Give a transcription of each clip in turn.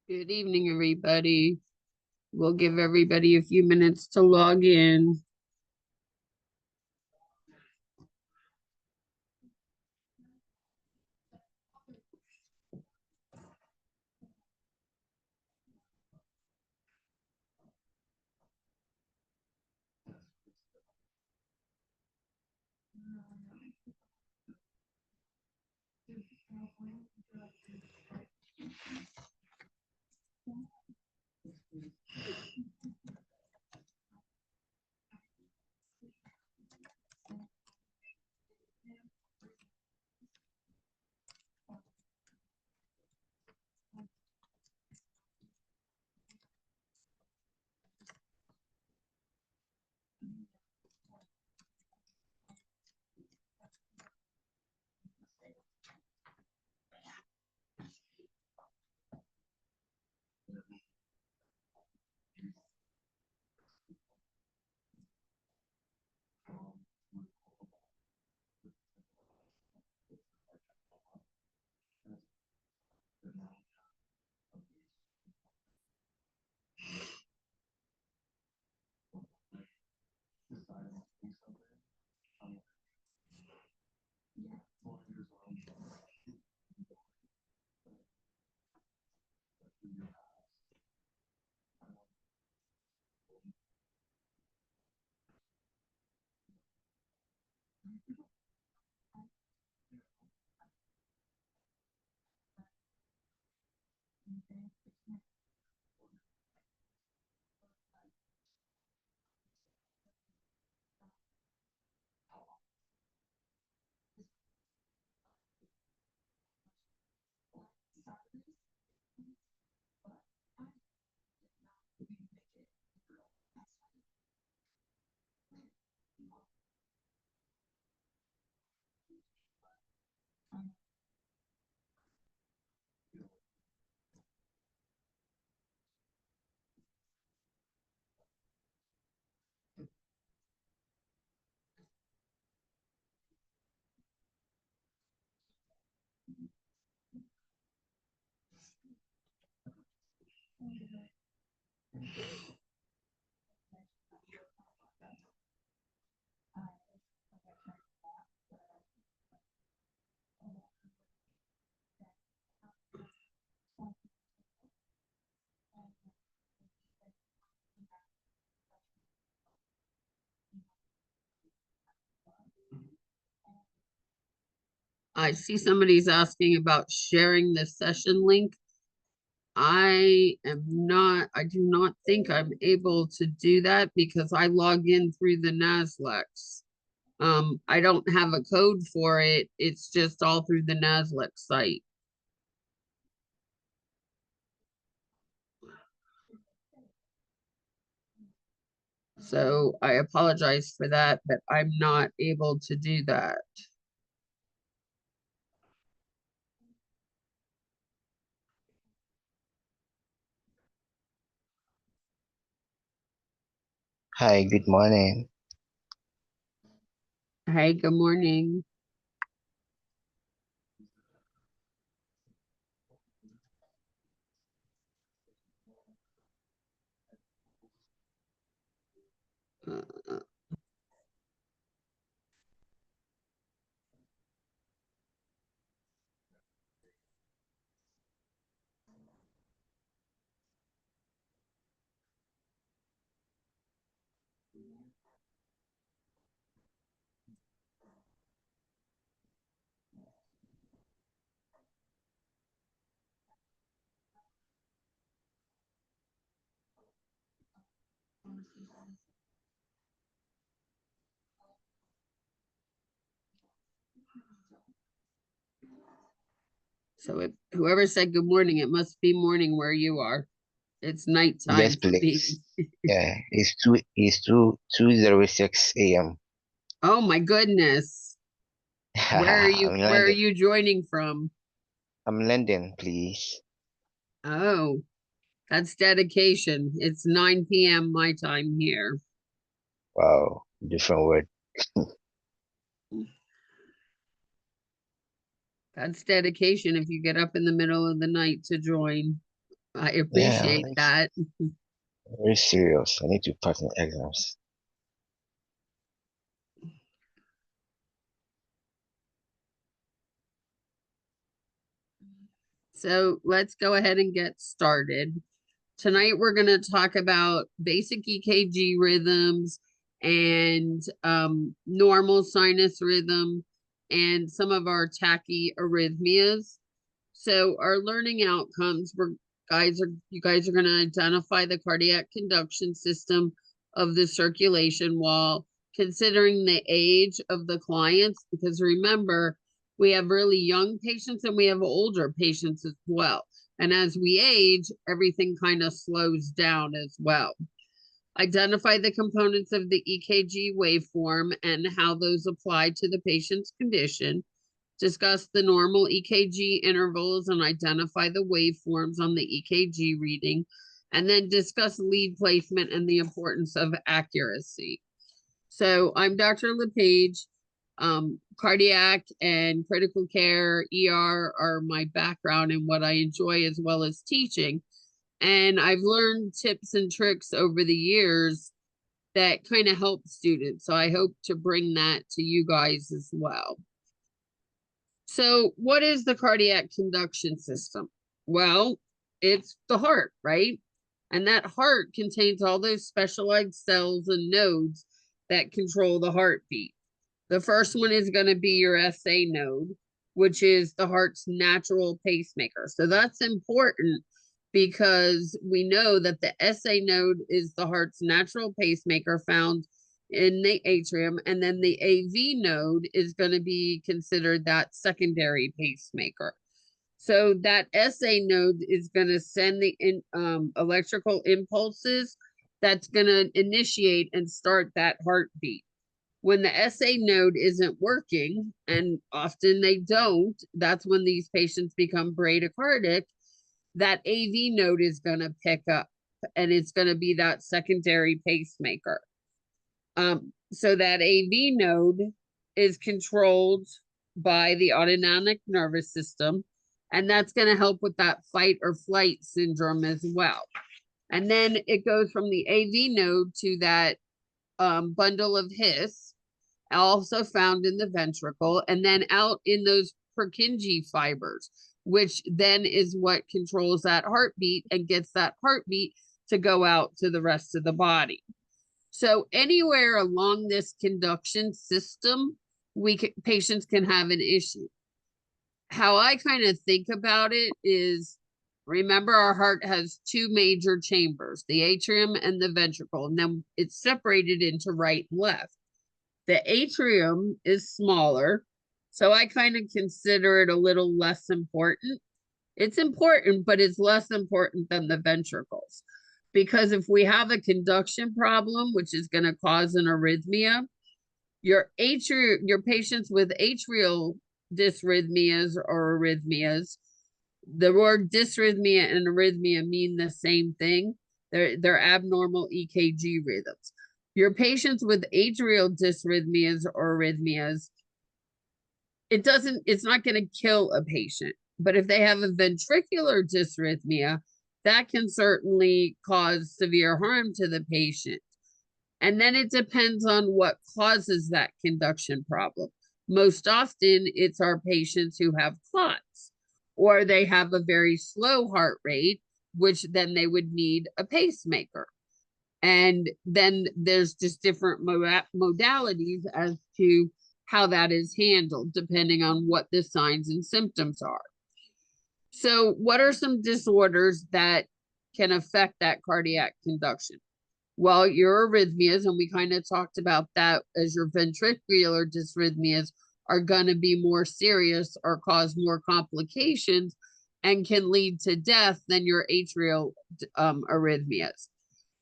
Good evening, everybody. We'll give everybody a few minutes to log in. I see somebody's asking about sharing the session link. I do not think I'm able to do that because I log in through the NASLEX. I don't have a code for it. It's just all through the NASLEX site. So I apologize for that, but I'm not able to do that. Hi, good morning. Hey, good morning. Uh, So if whoever said good morning, it must be morning where you are. It's Yes, nighttime for me. please. Yeah, it's 2:06 a.m. Oh my goodness. I'm Where are London. you joining from? I'm London, please. Oh, that's dedication. It's 9 p.m. my time here. Wow, different word. That's dedication if you get up in the middle of the night to join. I Yeah, appreciate it's that. very serious. I need to pass my exams. So let's go ahead and get started. Tonight we're going to talk about basic EKG rhythms and normal sinus rhythm and some of our tachyarrhythmias. So our learning outcomes, you guys are going to identify the cardiac conduction system of the circulation wall, considering the age of the clients, because remember, we have really young patients and we have older patients as well. And as we age, everything kind of slows down as well. Identify the components of the EKG waveform and how those apply to the patient's condition. Discuss the normal EKG intervals and identify the waveforms on the EKG reading. And then discuss lead placement and the importance of accuracy. So I'm Dr. Lapage. Cardiac and critical care, ER are my background and what I enjoy as well as teaching. And I've learned tips and tricks over the years that kind of help students. So I hope to bring that to you guys as well. So what is the cardiac conduction system? Well, it's the heart, right? And that heart contains all those specialized cells and nodes that control the heartbeat. The first one is going to be your SA node, which is the heart's natural pacemaker. So that's important because we know that the SA node is the heart's natural pacemaker found in the atrium, and then the AV node is going to be considered that secondary pacemaker. So that SA node is going to send the electrical impulses that's going to initiate and start that heartbeat. When the SA node isn't working, and often they don't, that's when these patients become bradycardic. That AV node is going to pick up, and it's going to be that secondary pacemaker. So that AV node is controlled by the autonomic nervous system, and that's going to help with that fight or flight syndrome as well. And then it goes from the AV node to that bundle of His, also found in the ventricle, and then out in those Purkinje fibers, which then is what controls that heartbeat and gets that heartbeat to go out to the rest of the body. So anywhere along this conduction system, patients can have an issue. How I kind of think about it is, remember our heart has two major chambers, the atrium and the ventricle, and then it's separated into right and left. The atrium is smaller, so I kind of consider it a little less important. It's important, but it's less important than the ventricles. Because if we have a conduction problem, which is going to cause an arrhythmia, your patients with atrial dysrhythmias or arrhythmias, the word dysrhythmia and arrhythmia mean the same thing. They're abnormal EKG rhythms. Your patients with atrial dysrhythmias or arrhythmias, it's not going to kill a patient. But if they have a ventricular dysrhythmia, that can certainly cause severe harm to the patient. And then it depends on what causes that conduction problem. Most often, it's our patients who have clots, or they have a very slow heart rate, which then they would need a pacemaker. And then there's just different modalities as to how that is handled, depending on what the signs and symptoms are. So, what are some disorders that can affect that cardiac conduction? Well, your arrhythmias, and we kind of talked about that, as your ventricular dysrhythmias are going to be more serious or cause more complications and can lead to death than your atrial arrhythmias.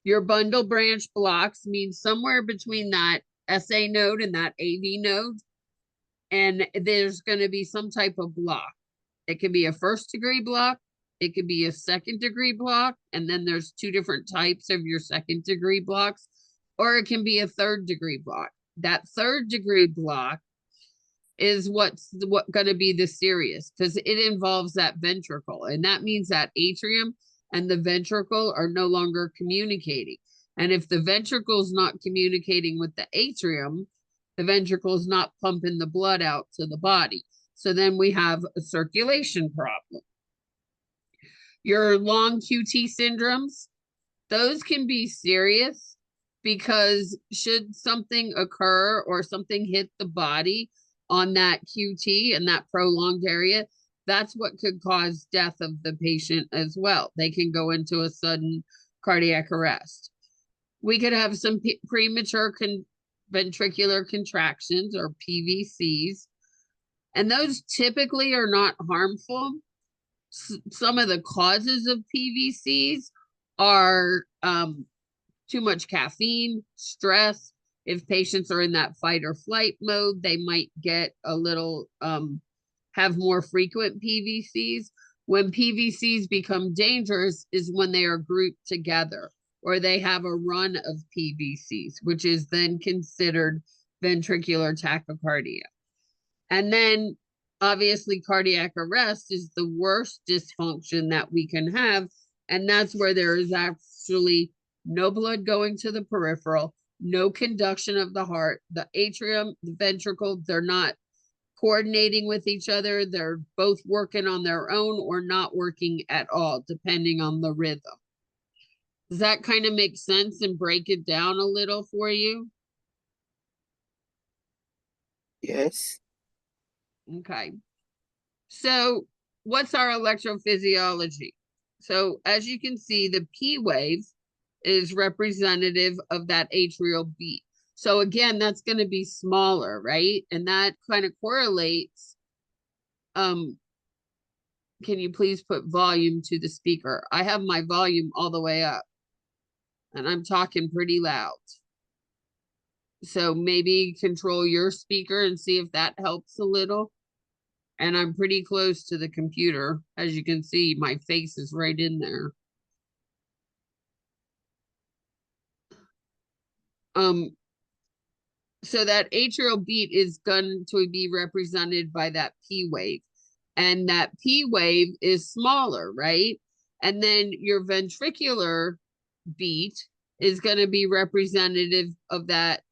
Your bundle branch blocks means somewhere between that SA node and that AV node, and there's going to be some type of block. It can be a first degree block, it could be a second degree block, and then there's two different types of your second degree blocks, or it can be a third degree block. That third degree block is what's going to be the serious, because it involves that ventricle, and that means that atrium and the ventricle are no longer communicating. And if the ventricle is not communicating with the atrium, the ventricle is not pumping the blood out to the body. So then we have a circulation problem. Your long QT syndromes, those can be serious because should something occur or something hit the body on that QT and that prolonged area, that's what could cause death of the patient as well. They can go into a sudden cardiac arrest. We could have some premature ventricular contractions or PVCs, and those typically are not harmful. Some of the causes of PVCs are too much caffeine, stress. If patients are in that fight or flight mode, they might get a little, have more frequent PVCs. When PVCs become dangerous is when they are grouped together or they have a run of PVCs, which is then considered ventricular tachycardia. And then obviously cardiac arrest is the worst dysfunction that we can have. And that's where there is actually no blood going to the peripheral, no conduction of the heart, the atrium, the ventricle, they're not coordinating with each other. They're both working on their own or not working at all, depending on the rhythm. Does that kind of make sense and break it down a little for you? Yes. Okay. So what's our electrophysiology? So as you can see, the P wave is representative of that atrial beat. So again, that's going to be smaller, right? And that kind of correlates. Can you please put volume to the speaker? I have my volume all the way up and I'm talking pretty loud. So maybe control your speaker and see if that helps a little. And I'm pretty close to the computer. As you can see, my face is right in there. So that atrial beat is going to be represented by that P wave. And that P wave is smaller, right? And then your ventricular beat is going to be representative of that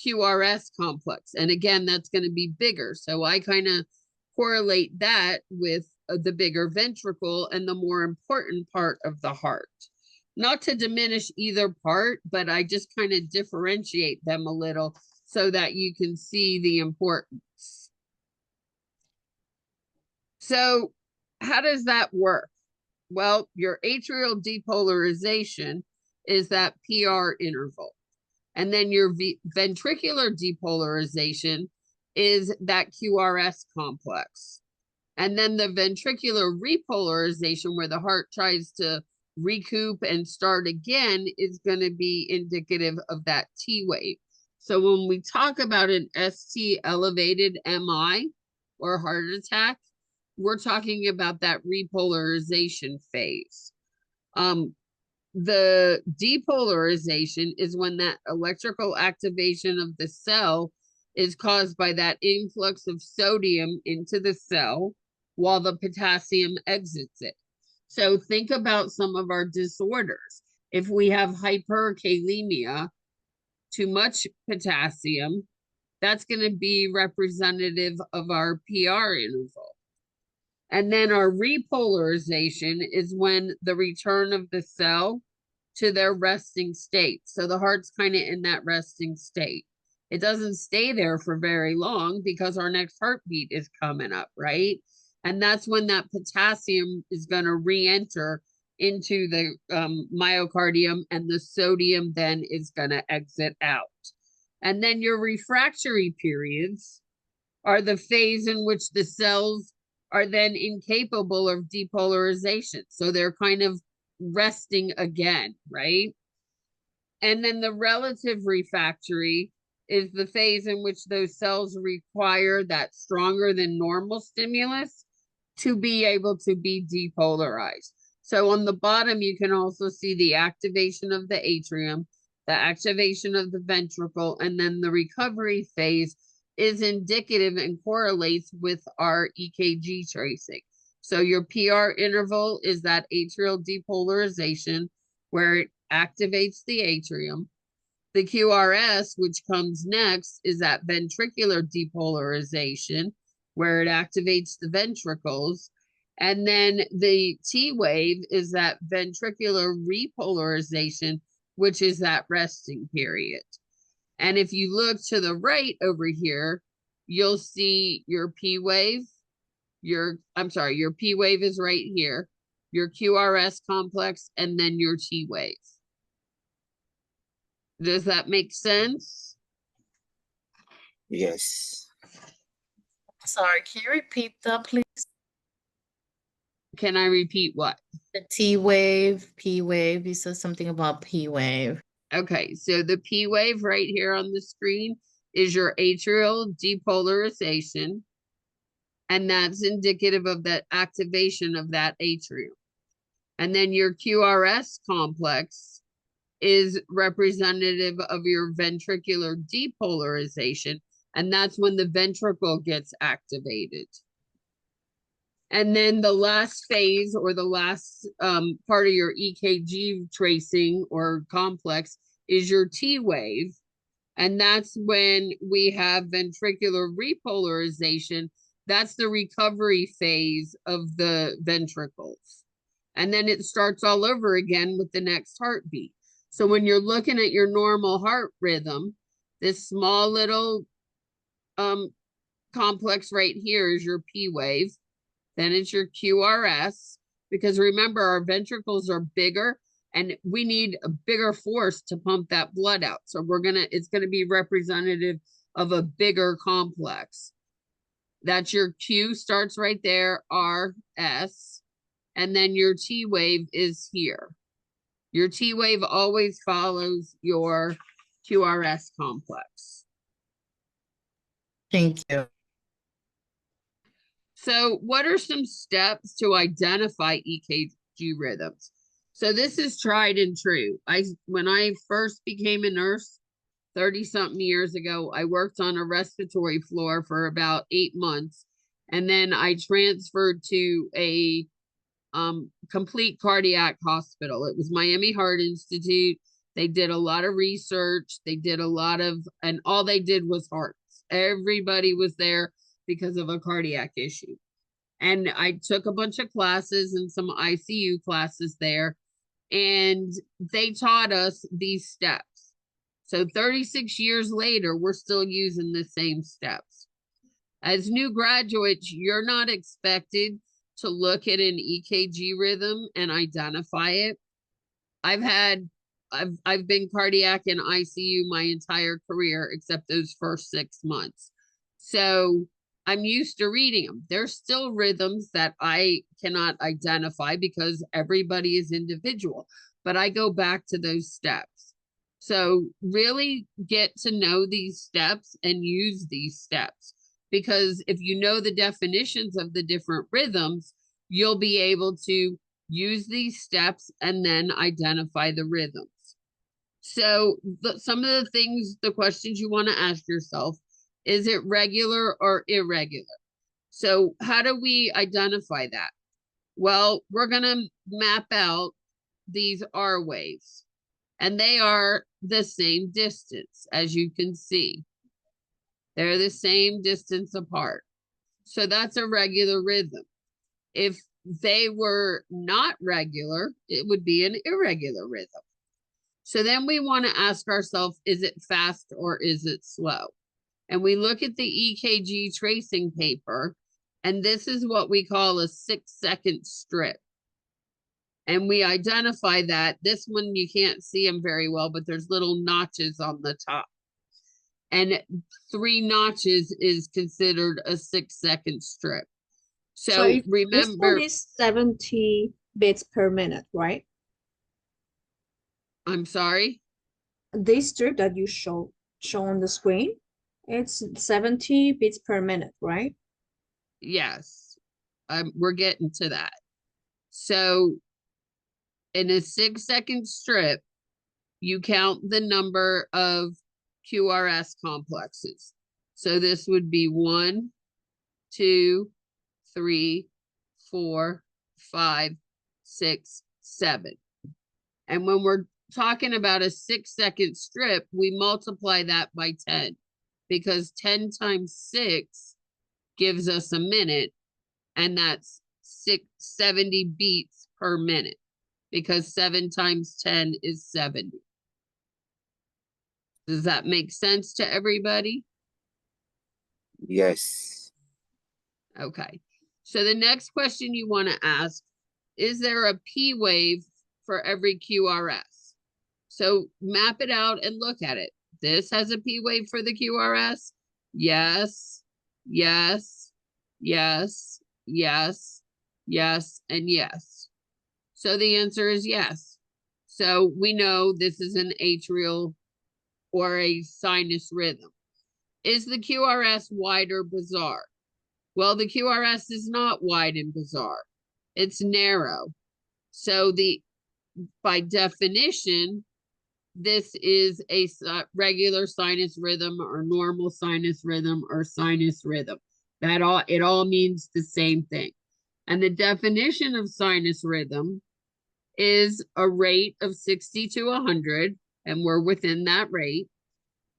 QRS complex. And again, that's going to be bigger. So I kind of correlate that with the bigger ventricle and the more important part of the heart. Not to diminish either part, but I just kind of differentiate them a little so that you can see the importance. So how does that work? Well, your atrial depolarization is that PR interval. And then your ventricular depolarization is that QRS complex. And then the ventricular repolarization, where the heart tries to recoup and start again, is going to be indicative of that T wave. So when we talk about an ST elevated MI or heart attack, we're talking about that repolarization phase. The depolarization is when that electrical activation of the cell is caused by that influx of sodium into the cell while the potassium exits it. So think about some of our disorders. If we have hyperkalemia, too much potassium, that's going to be representative of our PR interval. And then our repolarization is when the return of the cell to their resting state. So the heart's kind of in that resting state. It doesn't stay there for very long because our next heartbeat is coming up, right? And that's when that potassium is going to re-enter into the myocardium and the sodium then is going to exit out. And then your refractory periods are the phase in which the cells are then incapable of depolarization. So they're kind of resting again, right? And then the relative refractory is the phase in which those cells require that stronger than normal stimulus to be able to be depolarized. So on the bottom, you can also see the activation of the atrium, the activation of the ventricle, and then the recovery phase is indicative and correlates with our EKG tracing. So your PR interval is that atrial depolarization where it activates the atrium. The QRS, which comes next, is that ventricular depolarization where it activates the ventricles. And then the T wave is that ventricular repolarization, which is that resting period. And if you look to the right over here, you'll see your P wave. Your P wave is right here, your QRS complex, and then your T wave. Does that make sense? Yes. Sorry, can you repeat that, please? Can I repeat what? The T wave, P wave. You said something about P wave. Okay, so the P wave right here on the screen is your atrial depolarization, and that's indicative of that activation of that atrium. And then your QRS complex is representative of your ventricular depolarization, and that's when the ventricle gets activated. And then the last phase or the last part of your EKG tracing or complex is your T wave. And that's when we have ventricular repolarization. That's the recovery phase of the ventricles. And then it starts all over again with the next heartbeat. So when you're looking at your normal heart rhythm, this small little complex right here is your P wave. Then it's your QRS, because remember, our ventricles are bigger and we need a bigger force to pump that blood out. So it's gonna be representative of a bigger complex. That's your Q starts right there, R, S, and then your T wave is here. Your T wave always follows your QRS complex. Thank you. So what are some steps to identify EKG rhythms? So this is tried and true. When I first became a nurse 30-something years ago, I worked on a respiratory floor for about 8 months. And then I transferred to a complete cardiac hospital. It was Miami Heart Institute. They did a lot of research. And all they did was hearts. Everybody was there because of a cardiac issue. And I took a bunch of classes and some ICU classes there, and they taught us these steps. So 36 years later, we're still using the same steps. As new graduates, you're not expected to look at an EKG rhythm and identify it. I've been cardiac in ICU my entire career, except those first 6 months. So I'm used to reading them. There's still rhythms that I cannot identify because everybody is individual, but I go back to those steps. So really get to know these steps and use these steps, because if you know the definitions of the different rhythms, you'll be able to use these steps and then identify the rhythms. So some of the things, the questions you want to ask yourself, is it regular or irregular? So how do we identify that? Well, we're going to map out these R waves, and they are the same distance, as you can see. They're the same distance apart. So that's a regular rhythm. If they were not regular, it would be an irregular rhythm. So then we want to ask ourselves, is it fast or is it slow? And we look at the EKG tracing paper, and this is what we call a 6-second strip. And we identify that. This one, you can't see them very well, but there's little notches on the top. And 3 notches is considered a 6-second strip. So remember, this one is 70 beats per minute, right? I'm sorry? This strip that you show on the screen, it's 70 beats per minute, right? Yes, we're getting to that. So in a 6-second strip, you count the number of QRS complexes. So this would be 1, 2, 3, 4, 5, 6, 7. And when we're talking about a 6-second strip, we multiply that by 10 because 10 times 6 gives us a minute, and that's 70 beats per minute because 7 times 10 is 70. Does that make sense to everybody? Yes. Okay. So the next question you want to ask, is there a P wave for every QRS? So map it out and look at it. This has a P wave for the QRS. Yes, yes, yes, yes, yes, and yes. So the answer is yes. So we know this is an atrial or a sinus rhythm. Is the QRS wide or bizarre? Well, the QRS is not wide and bizarre. It's narrow. So by definition, this is a regular sinus rhythm or normal sinus rhythm or sinus rhythm. It all means the same thing. And the definition of sinus rhythm is a rate of 60 to 100, and we're within that rate.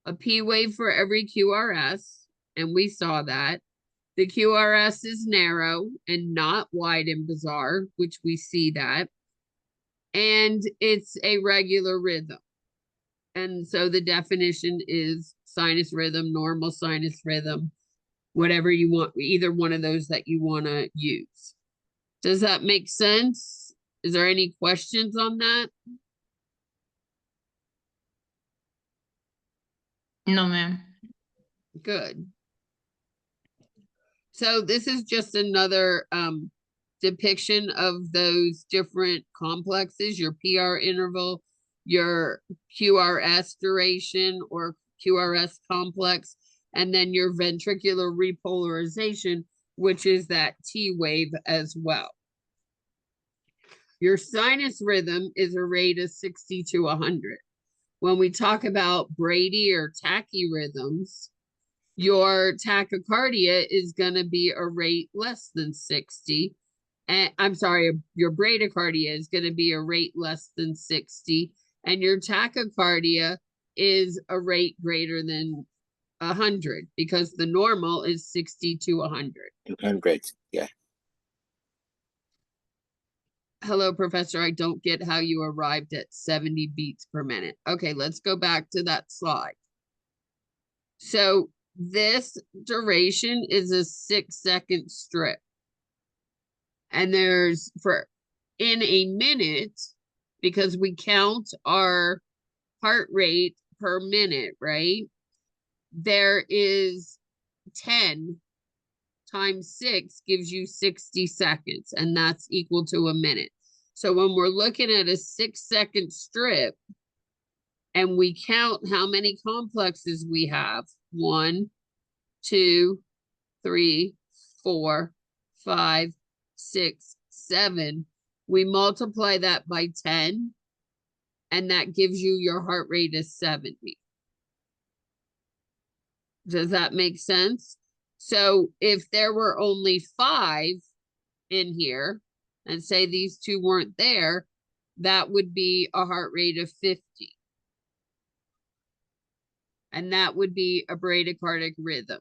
A P wave for every QRS, and we saw that. The QRS is narrow and not wide and bizarre, which we see that. And it's a regular rhythm. And so the definition is sinus rhythm, normal sinus rhythm, whatever you want, either one of those that you want to use. Does that make sense? Is there any questions on that? No, ma'am. Good. So this is just another depiction of those different complexes, your PR interval, your QRS duration or QRS complex, and then your ventricular repolarization, which is that T wave as well. Your sinus rhythm is a rate of 60 to 100. When we talk about Brady or tachyrhythms, your tachycardia is going to be a rate less than 60. And I'm sorry, your bradycardia is going to be a rate less than 60. And your tachycardia is a rate greater than 100 because the normal is 60 to 100. 100. Yeah. Hello, Professor. I don't get how you arrived at 70 beats per minute. Okay, let's go back to that slide. So this duration is a 6-second strip. And there's in a minute, because we count our heart rate per minute, right? There is 10 times 6 gives you 60 seconds, and that's equal to a minute. So when we're looking at a 6-second strip and we count how many complexes we have, 1, 2, 3, 4, 5, 6, 7, we multiply that by 10, and that gives you your heart rate is 70. Does that make sense? So if there were only 5 in here, and say these two weren't there, that would be a heart rate of 50. And that would be a bradycardic rhythm.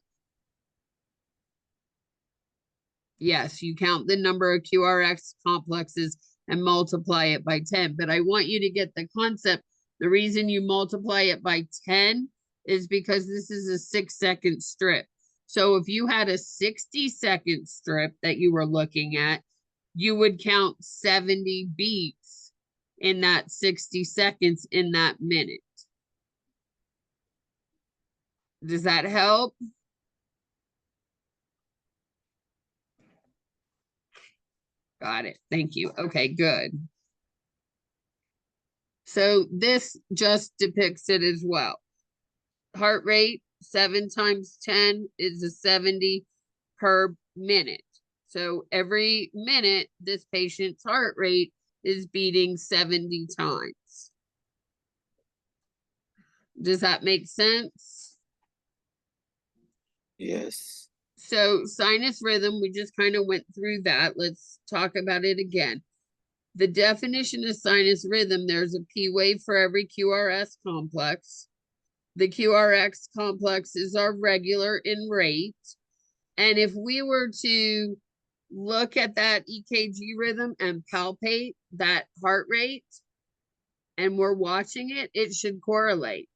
Yes, you count the number of QRS complexes and multiply it by 10. But I want you to get the concept. The reason you multiply it by 10 is because this is a 6-second strip. So if you had a 60-second strip that you were looking at, you would count 70 beats in that 60 seconds in that minute. Does that help? Got it. Thank you. Okay, good. So this just depicts it as well. Heart rate, 7 times 10 is a 70 per minute. So every minute, this patient's heart rate is beating 70 times. Does that make sense? Yes. So sinus rhythm, we just kind of went through that. Let's talk about it again. The definition of sinus rhythm, there's a P wave for every QRS complex. The QRX complex is our regular in rate. And if we were to look at that EKG rhythm and palpate that heart rate, and we're watching it, it should correlate.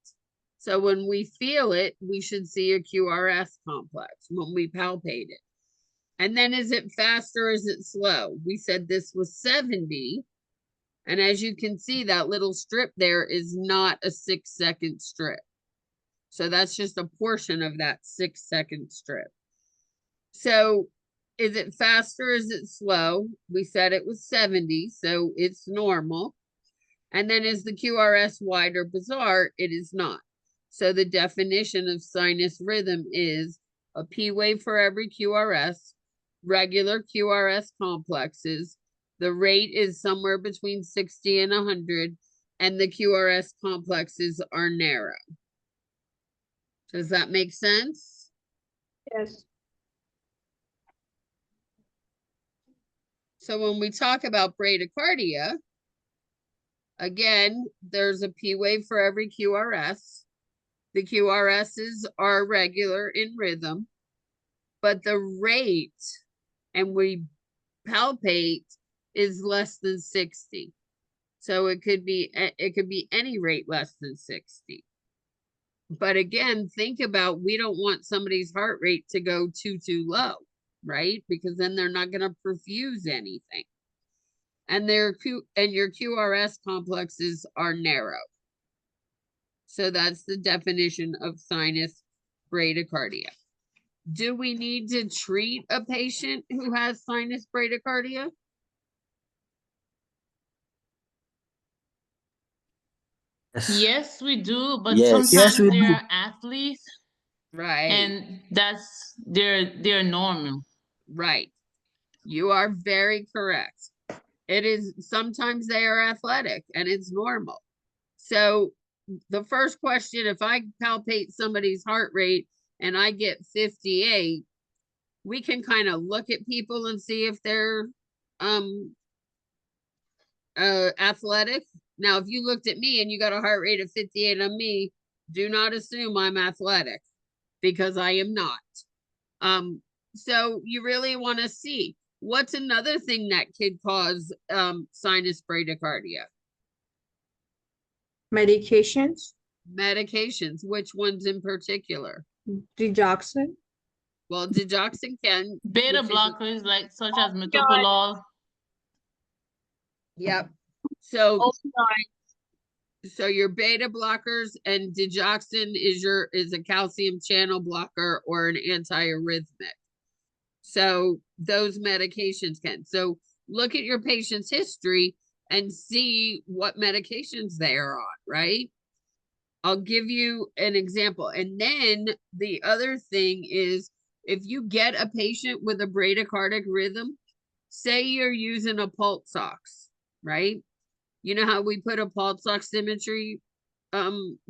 So when we feel it, we should see a QRS complex when we palpate it. And then is it fast or is it slow? We said this was 70. And as you can see, that little strip there is not a 6-second strip. So that's just a portion of that 6-second strip. So is it fast or is it slow? We said it was 70, so it's normal. And then is the QRS wide or bizarre? It is not. So the definition of sinus rhythm is a P wave for every QRS, regular QRS complexes. The rate is somewhere between 60 and 100, and the QRS complexes are narrow. Does that make sense? Yes. So when we talk about bradycardia, again, there's a P wave for every QRS. The QRSs are regular in rhythm, but the rate, and we palpate, is less than 60. So it could be any rate less than 60. But again, think about, we don't want somebody's heart rate to go too low, right? Because then they're not going to perfuse anything. And your QRS complexes are narrow. So that's the definition of sinus bradycardia. Do we need to treat a patient who has sinus bradycardia? Yes, we do, but Yes. sometimes Yes, we there do. are athletes Right, and they're normal. right. You are very correct. It is, sometimes they are athletic and it's normal. So the first question, if I palpate somebody's heart rate and I get 58, we can kind of look at people and see if they're athletic. Now, if you looked at me and you got a heart rate of 58 on me, do not assume I'm athletic, because I am not. So you really want to see what's another thing that could cause sinus bradycardia. Medications, Medications, which ones in particular? digoxin. Well, digoxin can, Beta which is, blockers like such as metoprolol. yep. So your beta blockers, and digoxin is a calcium channel blocker or an antiarrhythmic. So those medications can. So look at your patient's history and see what medications they are on, right? I'll give you an example. And then the other thing is, if you get a patient with a bradycardic rhythm, say you're using a pulse ox, right? You know how we put a pulse oximetry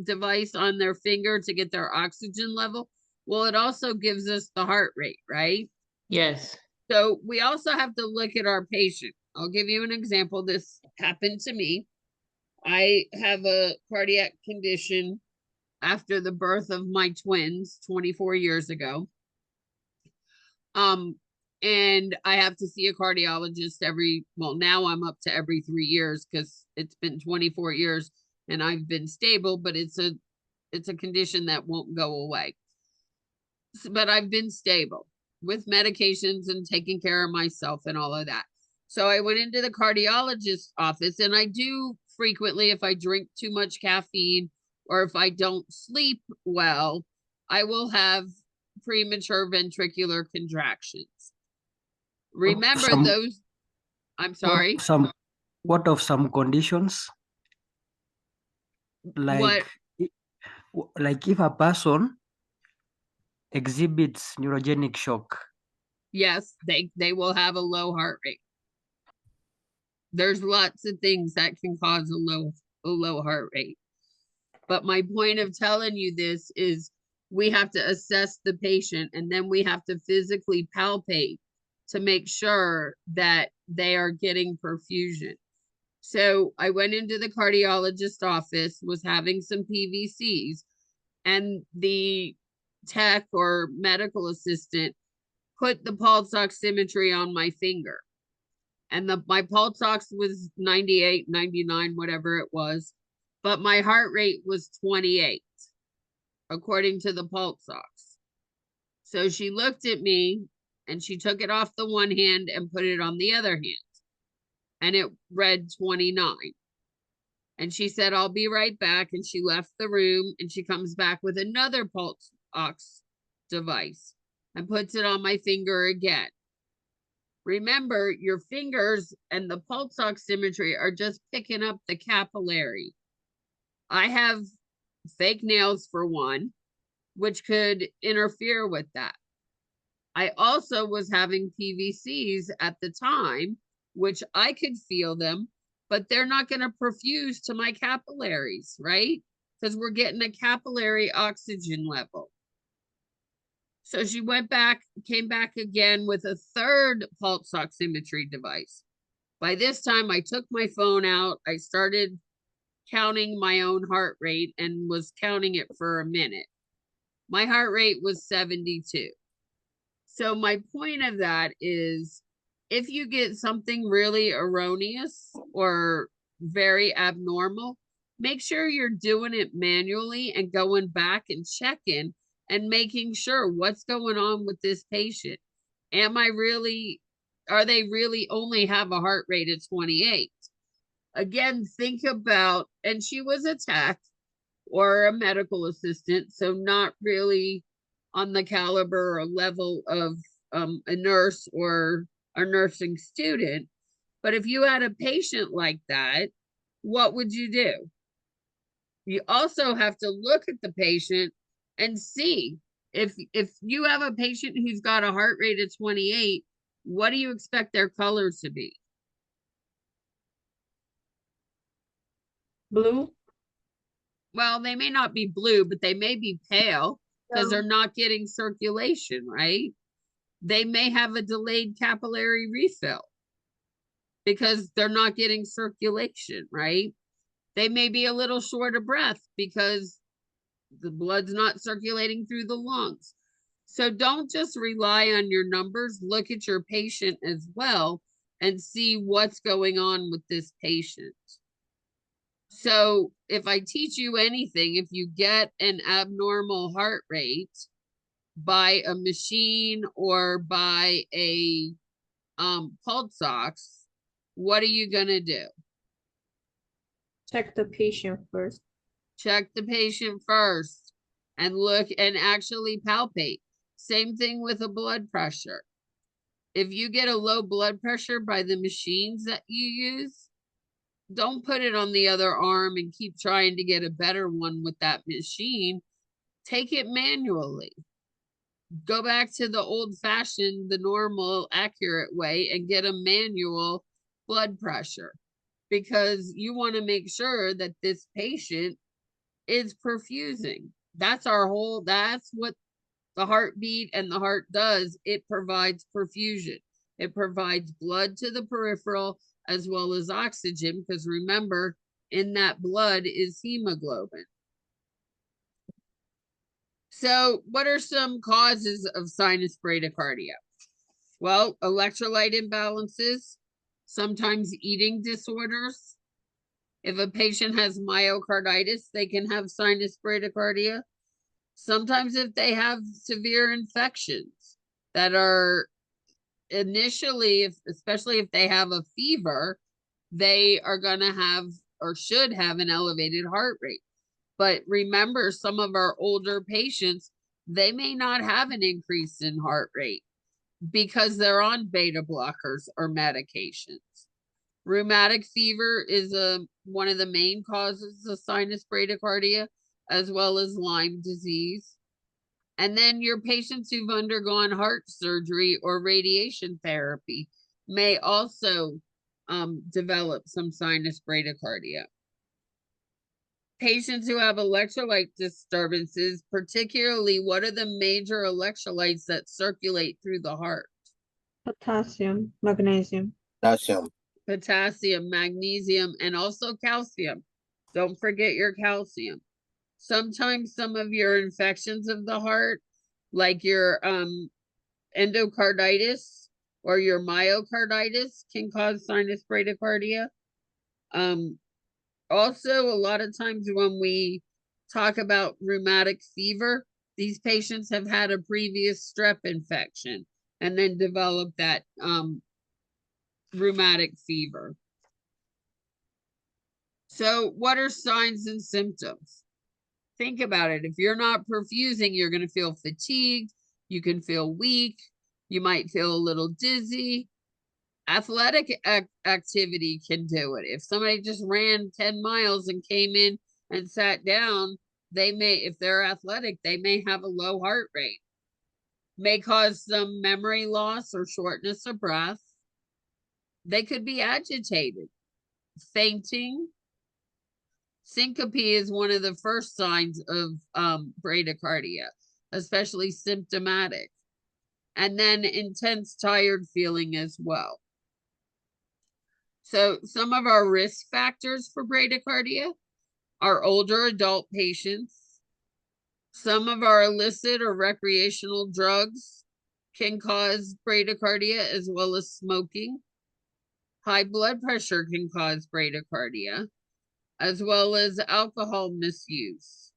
device on their finger to get their oxygen level? Well, it also gives us the heart rate, right? Yes. So we also have to look at our patient. I'll give you an example. This happened to me. I have a cardiac condition after the birth of my twins 24 years ago. And I have to see a cardiologist now I'm up to every 3 years, because it's been 24 years and I've been stable, but it's a condition that won't go away. But I've been stable with medications and taking care of myself and all of that. So I went into the cardiologist's office, and I do frequently, if I drink too much caffeine or if I don't sleep well, I will have premature ventricular contractions. Remember those, I'm sorry. What of some conditions? Like if a person exhibits neurogenic shock. Yes, they will have a low heart rate. There's lots of things that can cause a low heart rate. But my point of telling you this is, we have to assess the patient, and then we have to physically palpate to make sure that they are getting perfusion. So I went into the cardiologist office, was having some PVCs, and the tech or medical assistant put the pulse oximetry on my finger. And my pulse ox was 98, 99, whatever it was, but my heart rate was 28, according to the pulse ox. So she looked at me and she took it off the one hand and put it on the other hand. And it read 29. And she said, I'll be right back. And she left the room and she comes back with another pulse ox device and puts it on my finger again. Remember, your fingers and the pulse oximetry are just picking up the capillary. I have fake nails for one, which could interfere with that. I also was having PVCs at the time, which I could feel them, but they're not going to perfuse to my capillaries, right? Because we're getting a capillary oxygen level. So she went back, came back again with a third pulse oximetry device. By this time, I took my phone out. I started counting my own heart rate and was counting it for a minute. My heart rate was 72. So my point of that is, if you get something really erroneous or very abnormal, make sure you're doing it manually and going back and checking and making sure what's going on with this patient. Are they really only have a heart rate of 28? Again, think about, and she was a tech or a medical assistant, so not really on the caliber or level of a nurse or a nursing student. But if you had a patient like that, what would you do? You also have to look at the patient and see if you have a patient who's got a heart rate of 28, what do you expect their color to be? Blue? Well, they may not be blue, but they may be pale because Yeah. they're not getting circulation, right? They may have a delayed capillary refill because they're not getting circulation, right? They may be a little short of breath because the blood's not circulating through the lungs. So don't just rely on your numbers. Look at your patient as well and see what's going on with this patient. So if I teach you anything, if you get an abnormal heart rate by a machine or by a pulse ox, what are you gonna do? Check the patient first. Check the patient first and look and actually palpate. Same thing with a blood pressure. If you get a low blood pressure by the machines that you use, don't put it on the other arm and keep trying to get a better one with that machine. Take it manually. Go back to the old-fashioned, the normal, accurate way and get a manual blood pressure, because you want to make sure that this patient is perfusing. That's what the heartbeat and the heart does. It provides perfusion. It provides blood to the peripheral as well as oxygen, because remember, in that blood is hemoglobin. So what are some causes of sinus bradycardia? Well, electrolyte imbalances, sometimes eating disorders. If a patient has myocarditis, they can have sinus bradycardia. Sometimes if they have severe infections that are initially, especially if they have a fever, they are going to have or should have an elevated heart rate. But remember, some of our older patients, they may not have an increase in heart rate because they're on beta blockers or medications. Rheumatic fever is one of the main causes of sinus bradycardia, as well as Lyme disease. And then your patients who've undergone heart surgery or radiation therapy may also develop some sinus bradycardia. patients who have electrolyte disturbances, particularly what are the major electrolytes that circulate through the heart? Potassium, magnesium. Potassium. Potassium, magnesium, and also calcium. Don't forget your calcium. Sometimes some of your infections of the heart, like your endocarditis or your myocarditis, can cause sinus bradycardia. Also, a lot of times when we talk about rheumatic fever, these patients have had a previous strep infection and then developed that rheumatic fever. So what are signs and symptoms? Think about it. If you're not perfusing, you're going to feel fatigued. You can feel weak. You might feel a little dizzy. Athletic activity can do it. If somebody just ran 10 miles and came in and sat down, they may, if they're athletic, they may have a low heart rate. May cause some memory loss or shortness of breath. They could be agitated, fainting. Syncope is one of the first signs of bradycardia, especially symptomatic. And then intense tired feeling as well. So some of our risk factors for bradycardia are older adult patients. Some of our illicit or recreational drugs can cause bradycardia, as well as smoking. High blood pressure can cause bradycardia, as well as alcohol misuse.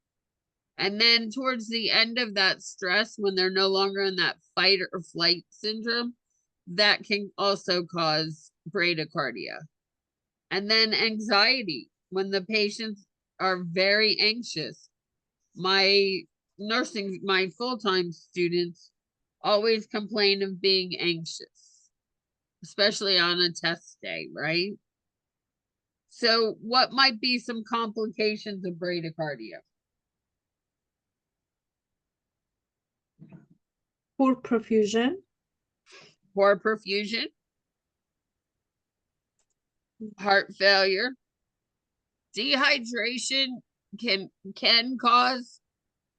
And then towards the end of that stress, when they're no longer in that fight or flight syndrome, that can also cause bradycardia. And then anxiety, when the patients are very anxious. My full-time students always complain of being anxious, especially on a test day, right? So what might be some complications of bradycardia? Poor perfusion. Poor perfusion, heart failure, dehydration can cause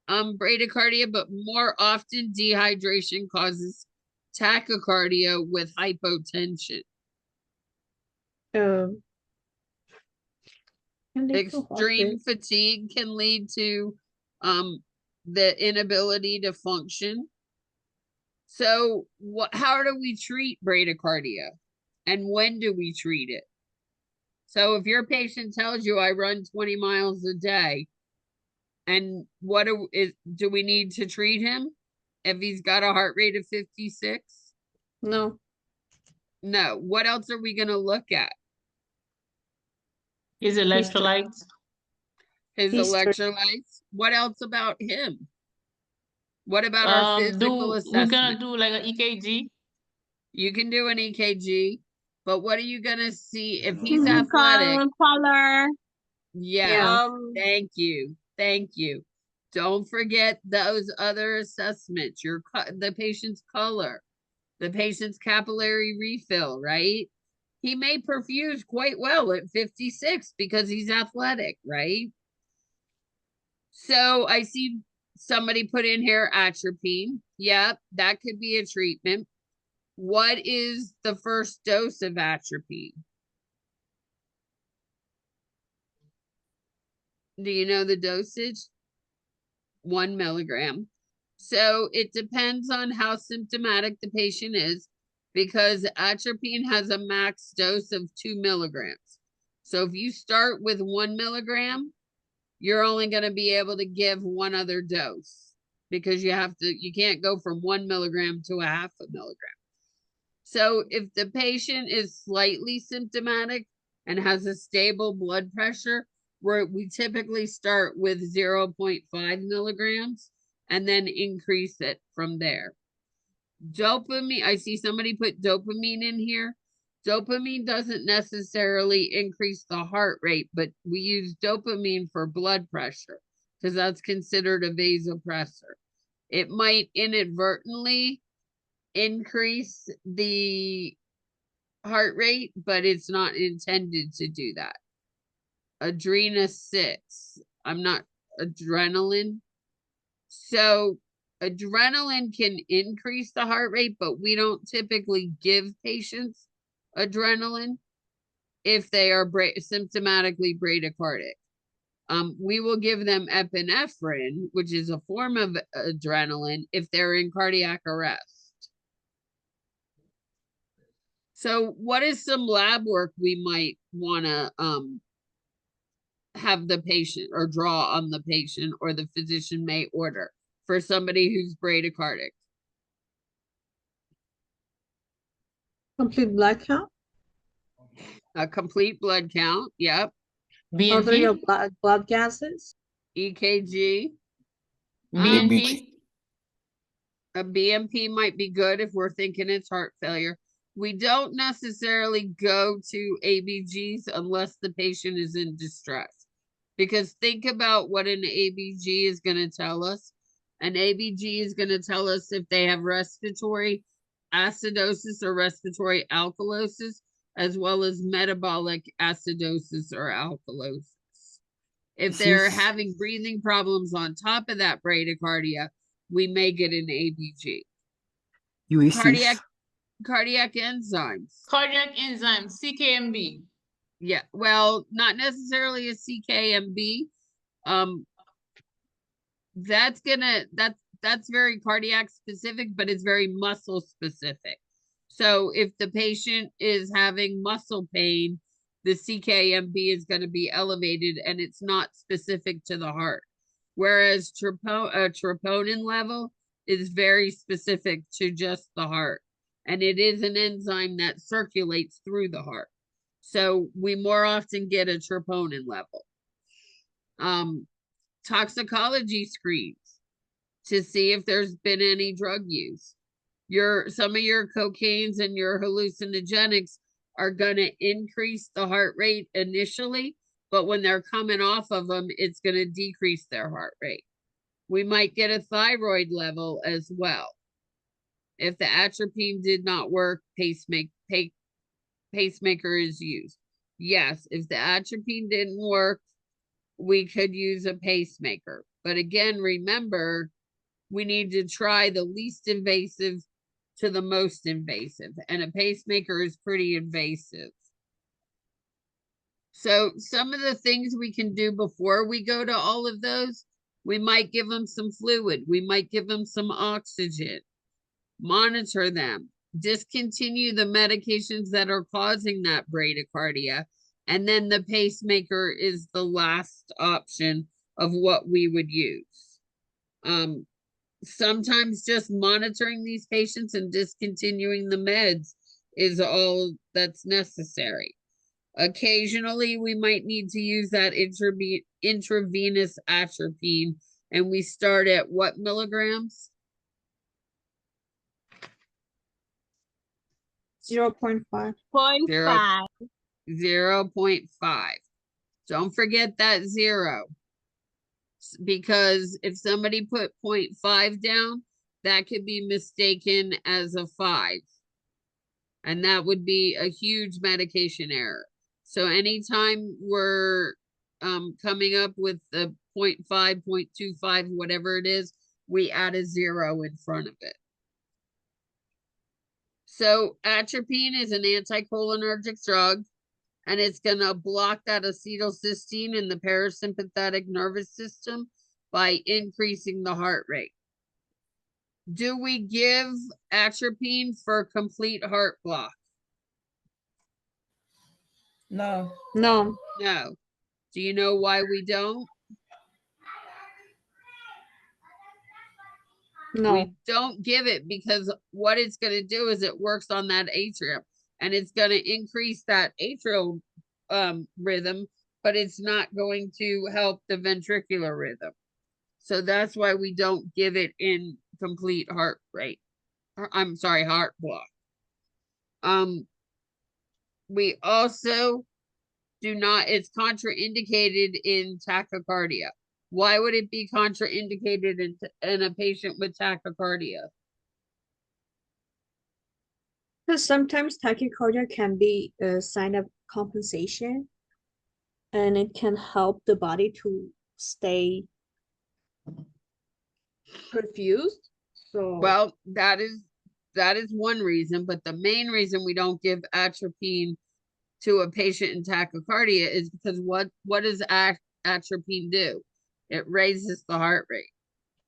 bradycardia, but more often dehydration causes tachycardia with hypotension. Can lead to heart Extreme rate. fatigue can lead to the inability to function. So how do we treat bradycardia, and when do we treat it? So if your patient tells you I run 20 miles a day, and do we need to treat him if he's got a heart rate of 56? No. No. What else are we going to look at? His electrolytes. His History. electrolytes. What else about him? What about our physical We're assessment? gonna do like an EKG. You can do an EKG, but what are you gonna see if he's athletic? Color. Yeah. Thank you. Thank you. Don't forget those other assessments. The patient's color, the patient's capillary refill, right? He may perfuse quite well at 56 because he's athletic, right? So I see somebody put in here atropine. Yep, that could be a treatment. What is the first dose of atropine? Do you know the dosage? 1 milligram. So it depends on how symptomatic the patient is, because atropine has a max dose of 2 milligrams. So if you start with 1 milligram, you're only going to be able to give one other dose, because you can't go from 1 milligram to a half a milligram. So if the patient is slightly symptomatic and has a stable blood pressure, we typically start with 0.5 milligrams and then increase it from there. Dopamine, I see somebody put dopamine in here. Dopamine doesn't necessarily increase the heart rate, but we use dopamine for blood pressure because that's considered a vasopressor. It might inadvertently increase the heart rate, but it's not intended to do that. Adrena 6. I'm not adrenaline. So adrenaline can increase the heart rate, but we don't typically give patients adrenaline if they are symptomatically bradycardic. We will give them epinephrine, which is a form of adrenaline, if they're in cardiac arrest. So what is some lab work we might want to have the patient or draw on the patient, or the physician may order for somebody who's bradycardic? Complete blood count. A complete blood count, yep. Ordering of BNP, blood gases. EKG. BNP, A BMP might be good if we're thinking it's heart failure. We don't necessarily go to ABGs unless the patient is in distress. Because think about what an ABG is going to tell us. An ABG is going to tell us if they have respiratory acidosis or respiratory alkalosis, as well as metabolic acidosis or alkalosis. If they're Since having breathing problems on top of that bradycardia, we may get an ABG. UECs, Cardiac enzymes. cardiac enzyme, CKMB. Yeah, well, not necessarily a CKMB. That's very cardiac specific, but it's very muscle specific. So if the patient is having muscle pain, the CKMB is going to be elevated, and it's not specific to the heart. Whereas troponin level is very specific to just the heart. And it is an enzyme that circulates through the heart. So we more often get a troponin level. Toxicology screens to see if there's been any drug use. Some of your cocaines and your hallucinogenics are going to increase the heart rate initially, but when they're coming off of them, it's going to decrease their heart rate. We might get a thyroid level as well. If the atropine did not work, pacemaker is used. Yes, if the atropine didn't work, we could use a pacemaker. But again, remember, we need to try the least invasive to the most invasive, and a pacemaker is pretty invasive. So some of the things we can do before we go to all of those, we might give them some fluid. We might give them some oxygen, monitor them, discontinue the medications that are causing that bradycardia. And then the pacemaker is the last option of what we would use. Sometimes just monitoring these patients and discontinuing the meds is all that's necessary. Occasionally, we might need to use that intravenous atropine, and we start at what milligrams? 0.5. 0.5. 0.5. Don't forget that 0. Because if somebody put 0.5 down, that could be mistaken as a 5. And that would be a huge medication error. So anytime we're coming up with the 0.5, 0.25, whatever it is, we add a 0 in front of it. So atropine is an anticholinergic drug, and it's going to block that acetylcysteine in the parasympathetic nervous system by increasing the heart rate. Do we give atropine for complete heart block? No. No. No. Do you know why we don't? No. We don't give it because what it's going to do is it works on that atrium, and it's going to increase that atrial rhythm, but it's not going to help the ventricular rhythm. So that's why we don't give it in complete heart rate. I'm sorry, heart block. We also do not, it's contraindicated in tachycardia. Why would it be contraindicated in a patient with tachycardia? Because sometimes tachycardia can be a sign of compensation, and it can help the body to stay perfused. So Well, that is one reason, but the main reason we don't give atropine to a patient in tachycardia is because what does atropine do? It raises the heart rate.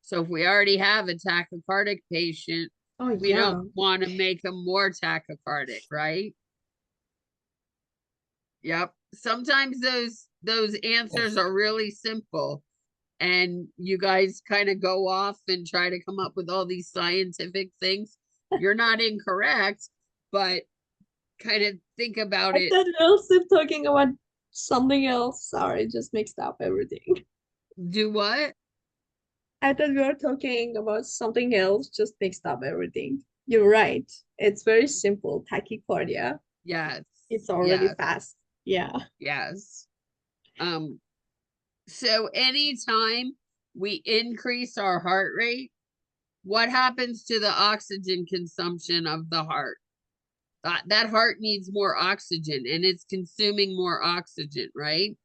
So if we already have a tachycardic patient, oh we yeah, don't want to make them more tachycardic, right? Yep. Sometimes those answers are really simple, and you guys kind of go off and try to come up with all these scientific things. You're not incorrect, but kind of think about I it. thought we were also talking about something else. Sorry, just mixed up everything. Do what? I thought we were talking about something else, just mixed up everything. You're right. It's very simple. Tachycardia. Yes. It's already Yes. fast. Yeah. Yes. So anytime we increase our heart rate, what happens to the oxygen consumption of the heart? That heart needs more oxygen, and it's consuming more oxygen, right?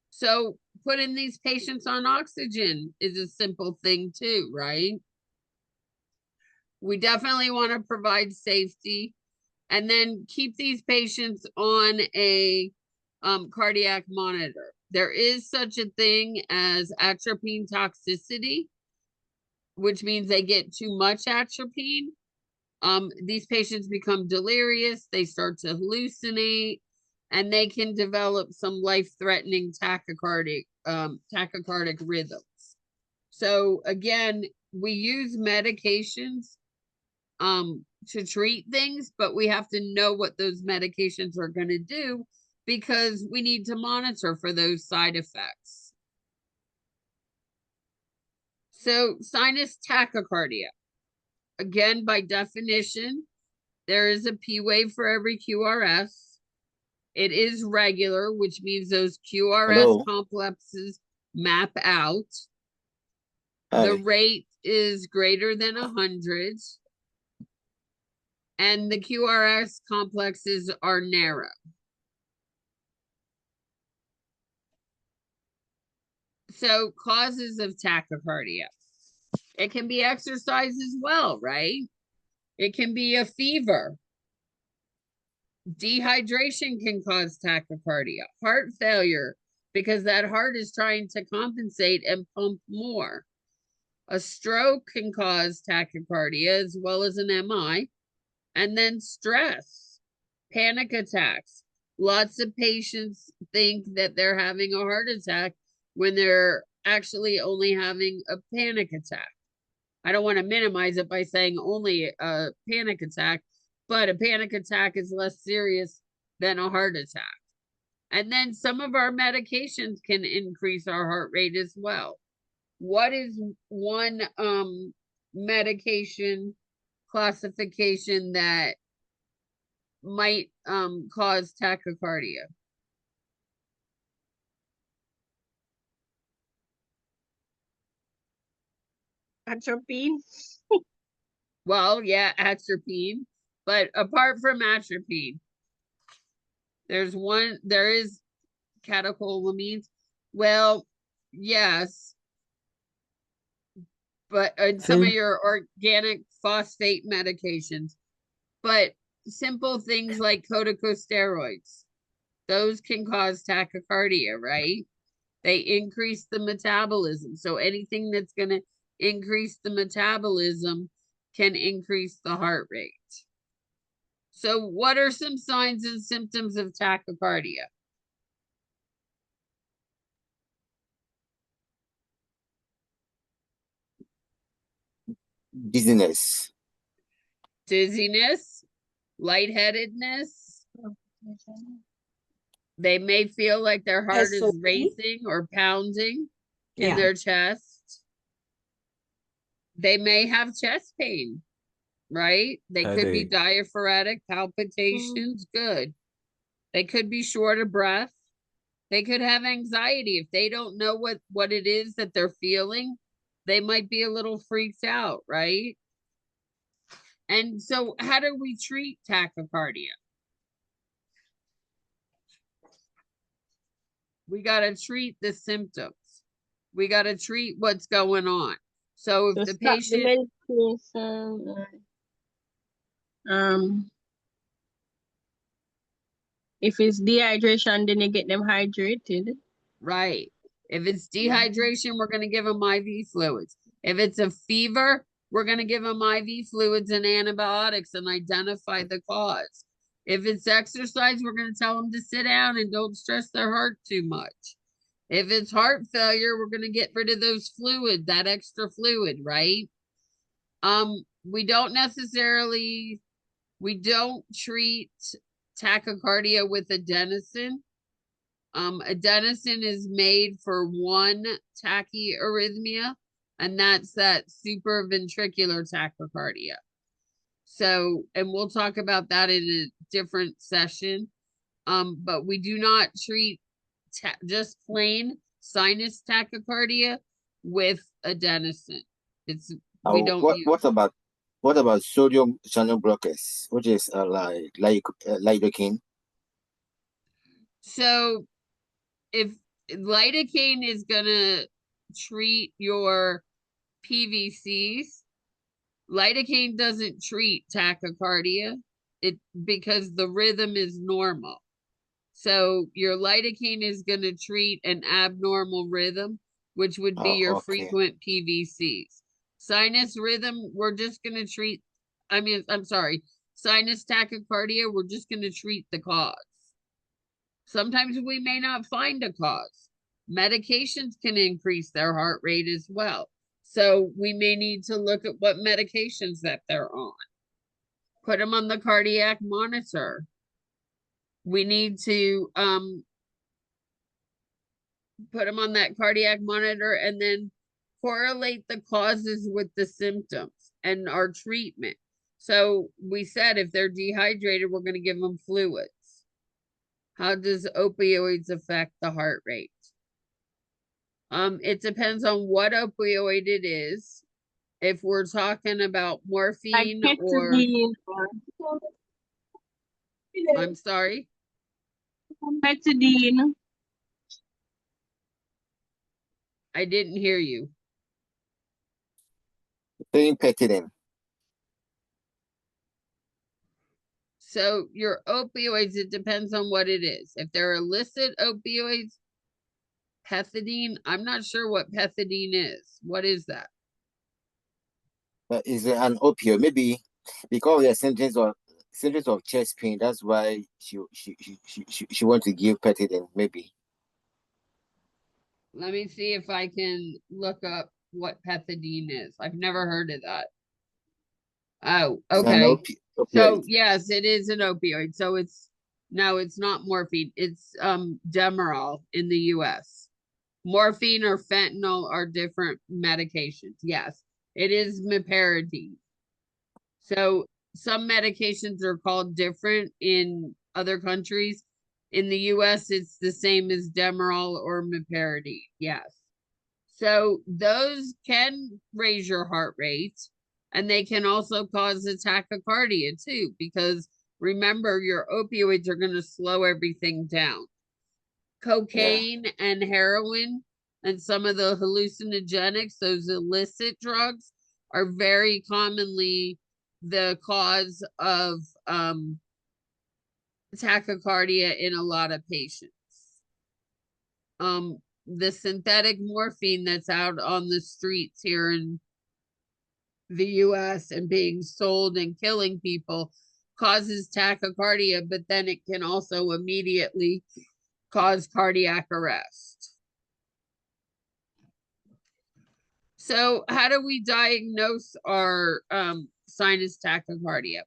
So putting these patients on oxygen is a simple thing too, right? We definitely want to provide safety, and then keep these patients on a cardiac monitor. There is such a thing as atropine toxicity, which means they get too much atropine. These patients become delirious, they start to hallucinate, and they can develop some life-threatening tachycardic rhythms. So again, we use medications to treat things, but we have to know what those medications are going to do because we need to monitor for those side effects. So sinus tachycardia. Again, by definition, there is a P wave for every QRS. It is regular, which means those QRS Hello. complexes map out. Hi. The rate is greater than 100. And the QRS complexes are narrow. So causes of tachycardia. It can be exercise as well, right? It can be a fever. Dehydration can cause tachycardia. Heart failure, because that heart is trying to compensate and pump more. A stroke can cause tachycardia as well as an MI. And then stress, panic attacks. Lots of patients think that they're having a heart attack when they're actually only having a panic attack. I don't want to minimize it by saying only a panic attack, but a panic attack is less serious than a heart attack. And then some of our medications can increase our heart rate as well. What is one medication classification that might cause tachycardia? Atropine. Well, yeah, atropine, but apart from atropine, there is catecholamines. Well, yes, but some of your organic phosphate medications, but simple things like corticosteroids, those can cause tachycardia, right? They increase the metabolism. So anything that's going to increase the metabolism can increase the heart rate. So what are some signs and symptoms of tachycardia? Dizziness. Dizziness, lightheadedness. They may feel like their heart is SOP? racing or pounding in Yeah. their chest. They may have chest pain, right? They could be diaphoretic palpitations. Good. They could be short of breath. They could have anxiety. If they don't know what it is that they're feeling, they might be a little freaked out, right? And so how do we treat tachycardia? We got to treat the symptoms. We got to treat what's going on. So if So the stop patient, the medication. If it's dehydration, then you get them hydrated. right. If it's dehydration, we're going to give them IV fluids. If it's a fever, we're going to give them IV fluids and antibiotics and identify the cause. If it's exercise, we're going to tell them to sit down and don't stress their heart too much. If it's heart failure, we're going to get rid of those fluid, that extra fluid, right? We don't treat tachycardia with adenosine. Adenosine is made for one tachyarrhythmia, and that's that supraventricular tachycardia. So, and we'll talk about that in a different session. But we do not treat just plain sinus tachycardia with adenosine. We don't use. What about sodium channel blockers, which is like lidocaine? So if lidocaine is gonna treat your PVCs, lidocaine doesn't treat tachycardia because the rhythm is normal. So your lidocaine is going to treat an abnormal rhythm, which would be your frequent PVCs. Sinus rhythm, we're just going to treat, sinus tachycardia, we're just going to treat the cause. Sometimes we may not find a cause. Medications can increase their heart rate as well. So we may need to look at what medications that they're on. Put them on the cardiac monitor. We need to put them on that cardiac monitor and then correlate the causes with the symptoms and our treatment. So we said if they're dehydrated, we're going to give them fluids. How does opioids affect the heart rate? It depends on what opioid it is. If we're talking about morphine or I'm sorry. Petadine. I didn't hear you. Petadine. So your opioids, it depends on what it is. If they're illicit opioids, pethidine, I'm not sure what pethidine is. What is that? Is it an opioid? Maybe because there are symptoms of chest pain. That's why she wants to give Petadine. Maybe. Let me see if I can look up what pethidine is. I've never heard of that. Oh, okay. So yes, it is an opioid. So it's not morphine. It's Demerol in the US. Morphine or fentanyl are different medications. Yes, it is meperidine. So some medications are called different in other countries. In the US, it's the same as Demerol or meperidine. Yes. So those can raise your heart rate, and they can also cause a tachycardia too, because remember, your opioids are going to slow everything down. Cocaine and heroin and some of the hallucinogenics, those illicit drugs, are very commonly the cause of tachycardia in a lot of patients. The synthetic morphine that's out on the streets here in the US and being sold and killing people causes tachycardia, but then it can also immediately cause cardiac arrest. So how do we diagnose our sinus tachycardia?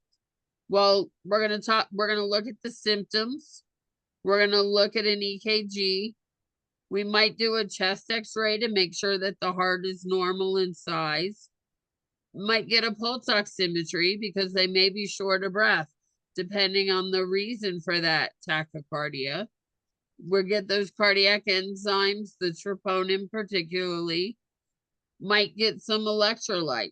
Well, we're going to look at the symptoms. We're going to look at an EKG. We might do a chest x-ray to make sure that the heart is normal in size. Might get a pulse oximetry because they may be short of breath, depending on the reason for that tachycardia. We'll get those cardiac enzymes, the troponin particularly. Might get some electrolytes.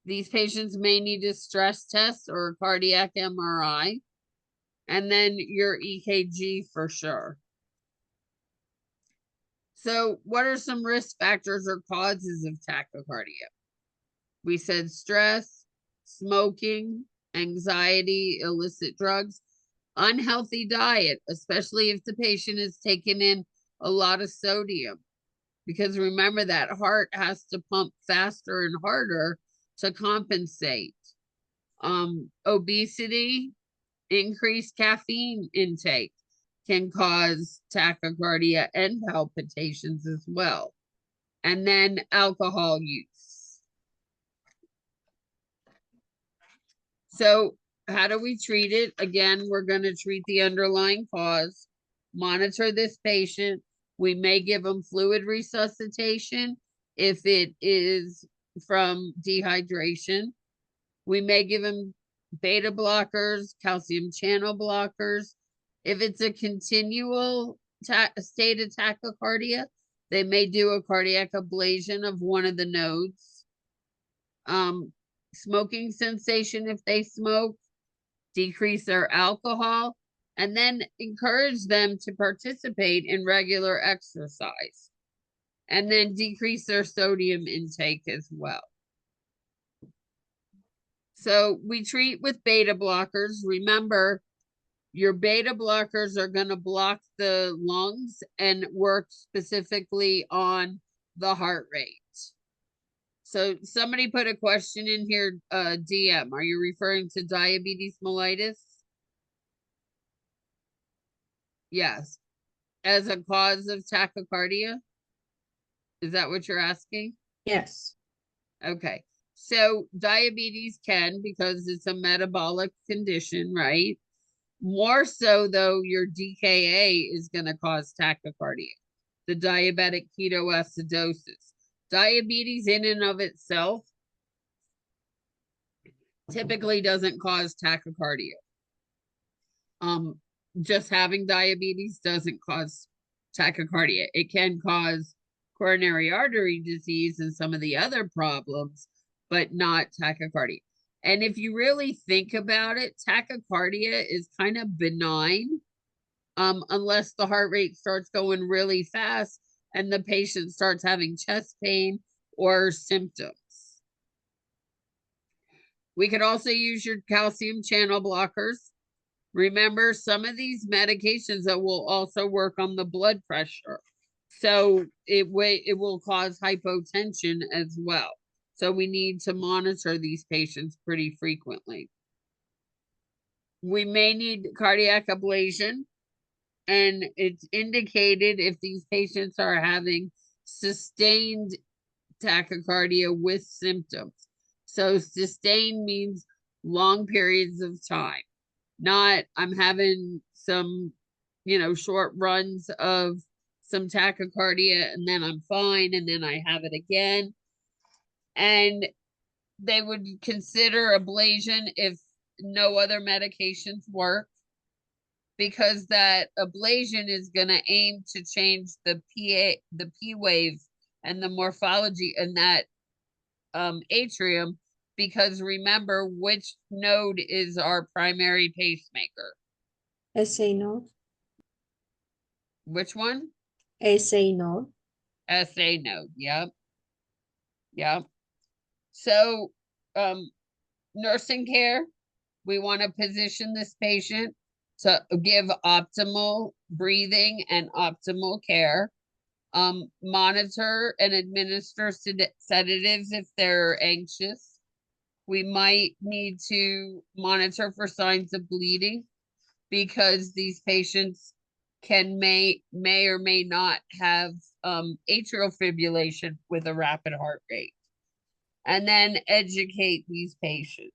These patients may need a stress test or a cardiac MRI. And then your EKG for sure. So what are some risk factors or causes of tachycardia? We said stress, smoking, anxiety, illicit drugs, unhealthy diet, especially if the patient is taking in a lot of sodium. Because remember that heart has to pump faster and harder to compensate. Obesity, increased caffeine intake can cause tachycardia and palpitations as well. And then alcohol use. So how do we treat it? Again, we're going to treat the underlying cause, monitor this patient. We may give them fluid resuscitation if it is from dehydration. We may give them beta blockers, calcium channel blockers. If it's a continual state of tachycardia, they may do a cardiac ablation of one of the nodes. Smoking cessation if they smoke, decrease their alcohol, and then encourage them to participate in regular exercise. And then decrease their sodium intake as well. So we treat with beta blockers. Remember, your beta blockers are going to block the lungs and work specifically on the heart rate. So somebody put a question in here, DM. Are you referring to diabetes mellitus? Yes. As a cause of tachycardia? Is that what you're asking? Yes. Okay. So diabetes can, because it's a metabolic condition, right? More so though, your DKA is going to cause tachycardia, the diabetic ketoacidosis. Diabetes in and of itself typically doesn't cause tachycardia. Just having diabetes doesn't cause tachycardia. It can cause coronary artery disease and some of the other problems, but not tachycardia. And if you really think about it, tachycardia is kind of benign, unless the heart rate starts going really fast and the patient starts having chest pain or symptoms. We could also use your calcium channel blockers. Remember, some of these medications that will also work on the blood pressure. So it will cause hypotension as well. So we need to monitor these patients pretty frequently. We may need cardiac ablation, and it's indicated if these patients are having sustained tachycardia with symptoms. So sustained means long periods of time. Not I'm having some, short runs of some tachycardia and then I'm fine and then I have it again. And they would consider ablation if no other medications work, because that ablation is going to aim to change the P wave and the morphology in that atrium, because remember, which node is our primary pacemaker? SA node. Which one? SA node. SA node. Yep. Yep. So nursing care, we want to position this patient to give optimal breathing and optimal care. Monitor and administer sedatives if they're anxious. We might need to monitor for signs of bleeding, because these patients may or may not have atrial fibrillation with a rapid heart rate. And then educate these patients.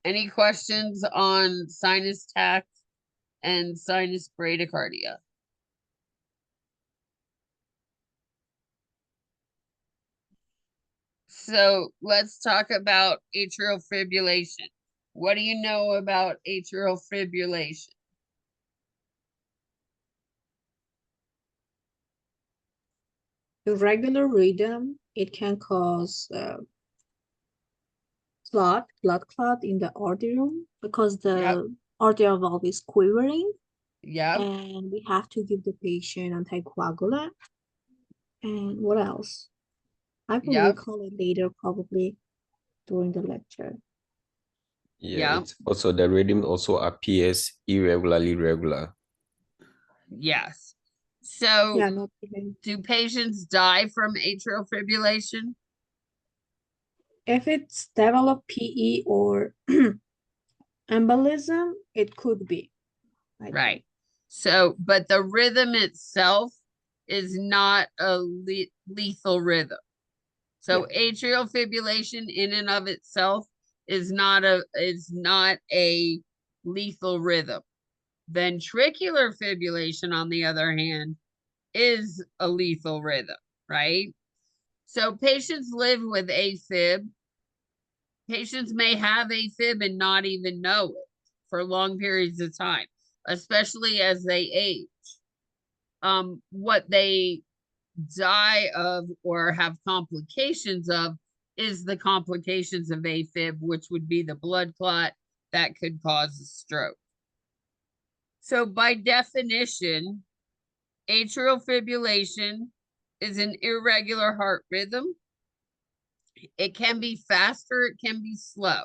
Any questions on sinus tach and sinus bradycardia? So let's talk about atrial fibrillation. What do you know about atrial fibrillation? Irregular rhythm, it can cause blood clot in the arterium, because the arterial valve is quivering. Yeah. And we have to give the patient anticoagulant. And what else? I will Yep. recall it later, probably during the lecture. Yeah. It's also the rhythm also appears irregularly regular. Yes. So Yeah, not even. do patients die from atrial fibrillation? If it's developed PE or embolism, it could be. Right. So, but the rhythm itself is not a lethal rhythm. So atrial fibrillation in and of itself is not a lethal rhythm. Ventricular fibrillation, on the other hand, is a lethal rhythm, right? So patients live with AFib. Patients may have AFib and not even know it for long periods of time, especially as they age. What they die of or have complications of is the complications of AFib, which would be the blood clot that could cause a stroke. So by definition, atrial fibrillation is an irregular heart rhythm. It can be faster, it can be slow.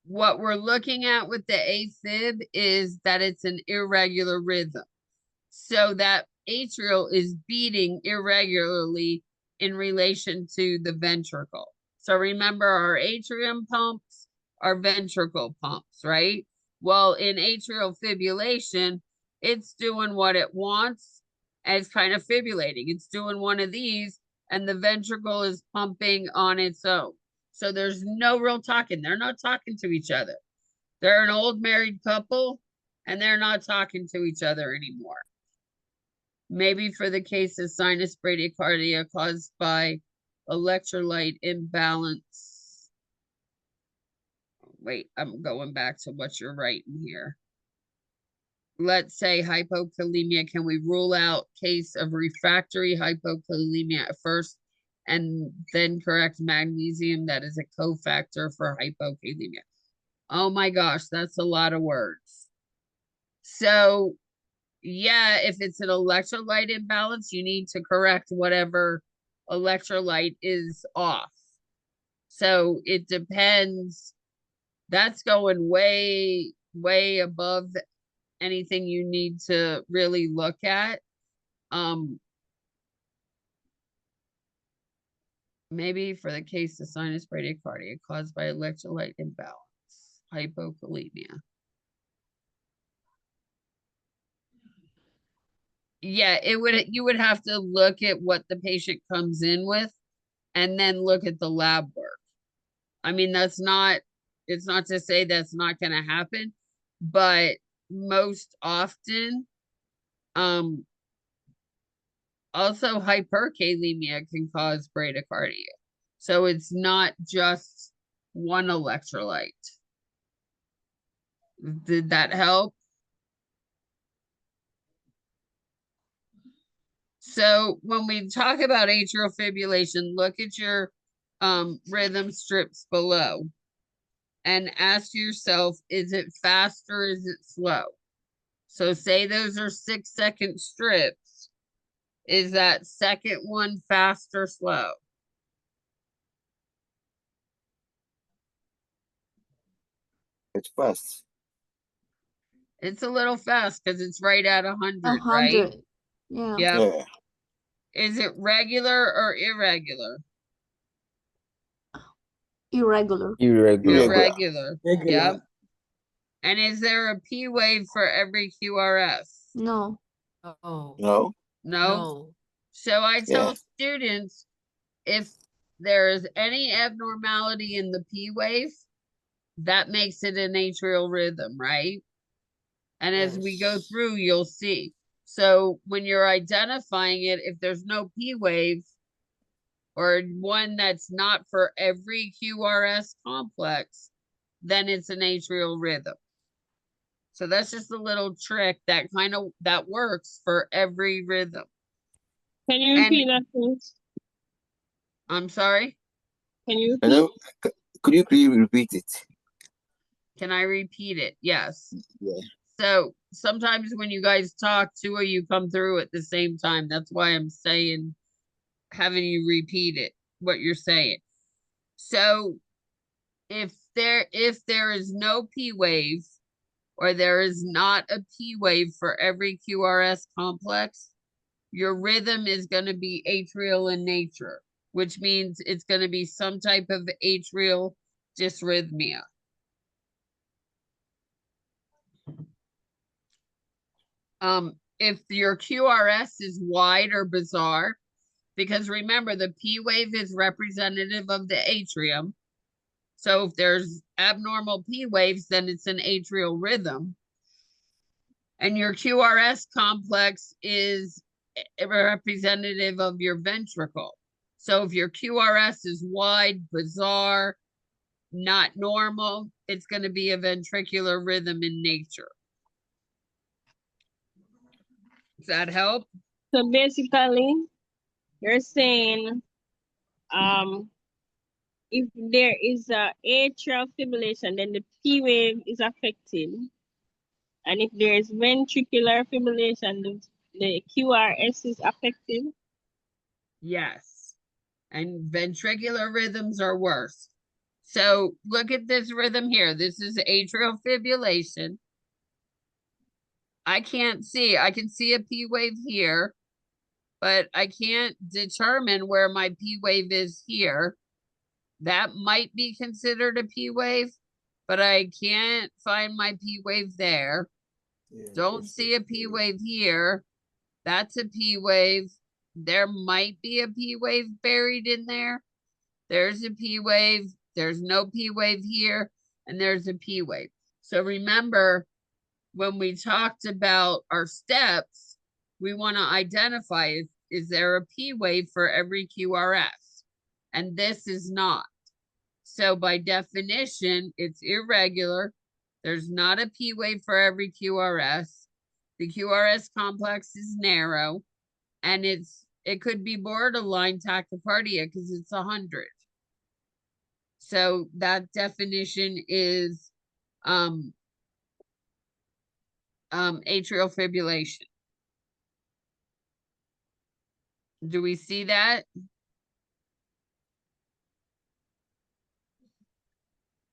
What we're looking at with the AFib is that it's an irregular rhythm. So that atrial is beating irregularly in relation to the ventricle. So remember, our atrium pumps are ventricle pumps, right? Well, in atrial fibrillation, it's doing what it wants and it's kind of fibrillating. It's doing one of these and the ventricle is pumping on its own. So there's no real talking. They're not talking to each other. They're an old married couple and they're not talking to each other anymore. Maybe for the case of sinus bradycardia caused by electrolyte imbalance. Wait, I'm going back to what you're writing here. Let's say hypokalemia. Can we rule out case of refractory hypokalemia at first and then correct magnesium that is a cofactor for hypokalemia? Oh my gosh, that's a lot of words. So yeah, if it's an electrolyte imbalance, you need to correct whatever electrolyte is off. So it depends. That's going way, way above anything you need to really look at. Maybe for the case of sinus bradycardia caused by electrolyte imbalance, hypokalemia. Yeah, you would have to look at what the patient comes in with and then look at the lab work. I mean, it's not to say that's not going to happen, but most often, also hyperkalemia can cause bradycardia. So it's not just one electrolyte. Did that help? So when we talk about atrial fibrillation, look at your rhythm strips below and ask yourself, is it fast or is it slow? So say those are 6-second strips. Is that second one fast or slow? It's fast. It's a little fast because it's right at 100, 100. right? Yeah. Yep. Yeah. Is it regular or irregular? Irregular. Irregular. Yep. And is there a P wave for every QRS? No. Oh, No. No. So I tell students, if there is any abnormality in the P wave, that makes it an atrial rhythm, right? And as we go through, you'll see. So when you're identifying it, if there's no P wave or one that's not for every QRS complex, then it's an atrial rhythm. So that's just a little trick that works for every rhythm. Can you repeat that, please? I'm sorry? Can you repeat? Hello? Could you please repeat it? Can I repeat it? Yes. Yeah. So sometimes when you guys talk, two of you come through at the same time. That's why I'm saying, having you repeat it, what you're saying. So if there is no P wave, or there is not a P wave for every QRS complex, your rhythm is going to be atrial in nature, which means it's going to be some type of atrial dysrhythmia. If your QRS is wide or bizarre, because remember the P wave is representative of the atrium. So if there's abnormal P waves, then it's an atrial rhythm. And your QRS complex is a representative of your ventricle. So if your QRS is wide, bizarre, not normal, it's going to be a ventricular rhythm in nature. Does that help? So basically, you're saying, if there is a atrial fibrillation, then the P wave is affected. And if there is ventricular fibrillation, the QRS is affected. Yes. And ventricular rhythms are worse. So look at this rhythm here. This is atrial fibrillation. I can see a P wave here, but I can't determine where my P wave is here. That might be considered a P wave, but I can't find my P wave there. Yeah, Don't see a P wave here. That's a P wave. There might be a P wave buried in there. There's a P wave. There's no P wave here. And there's a P wave. So remember, when we talked about our steps, we want to identify, is there a P wave for every QRS? And this is not. So by definition, it's irregular. There's not a P wave for every QRS. The QRS complex is narrow, and it could be borderline tachycardia because it's 100. So that definition is atrial fibrillation. Do we see that?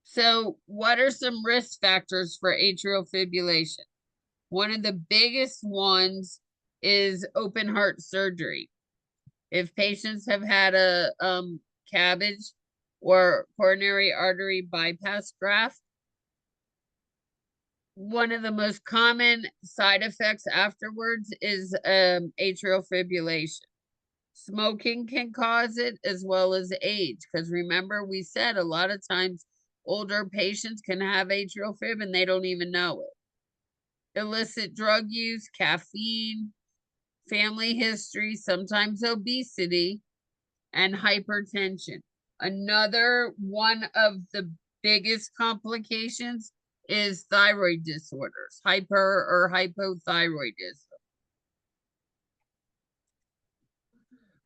So what are some risk factors for atrial fibrillation? One of the biggest ones is open heart surgery. If patients have had a CABG or coronary artery bypass graft, one of the most common side effects afterwards is atrial fibrillation. Smoking can cause it, as well as age, because remember we said a lot of times older patients can have atrial fib and they don't even know it. Illicit drug use, caffeine, family history, sometimes obesity, and hypertension. Another one of the biggest complications is thyroid disorders, hyper or hypothyroidism.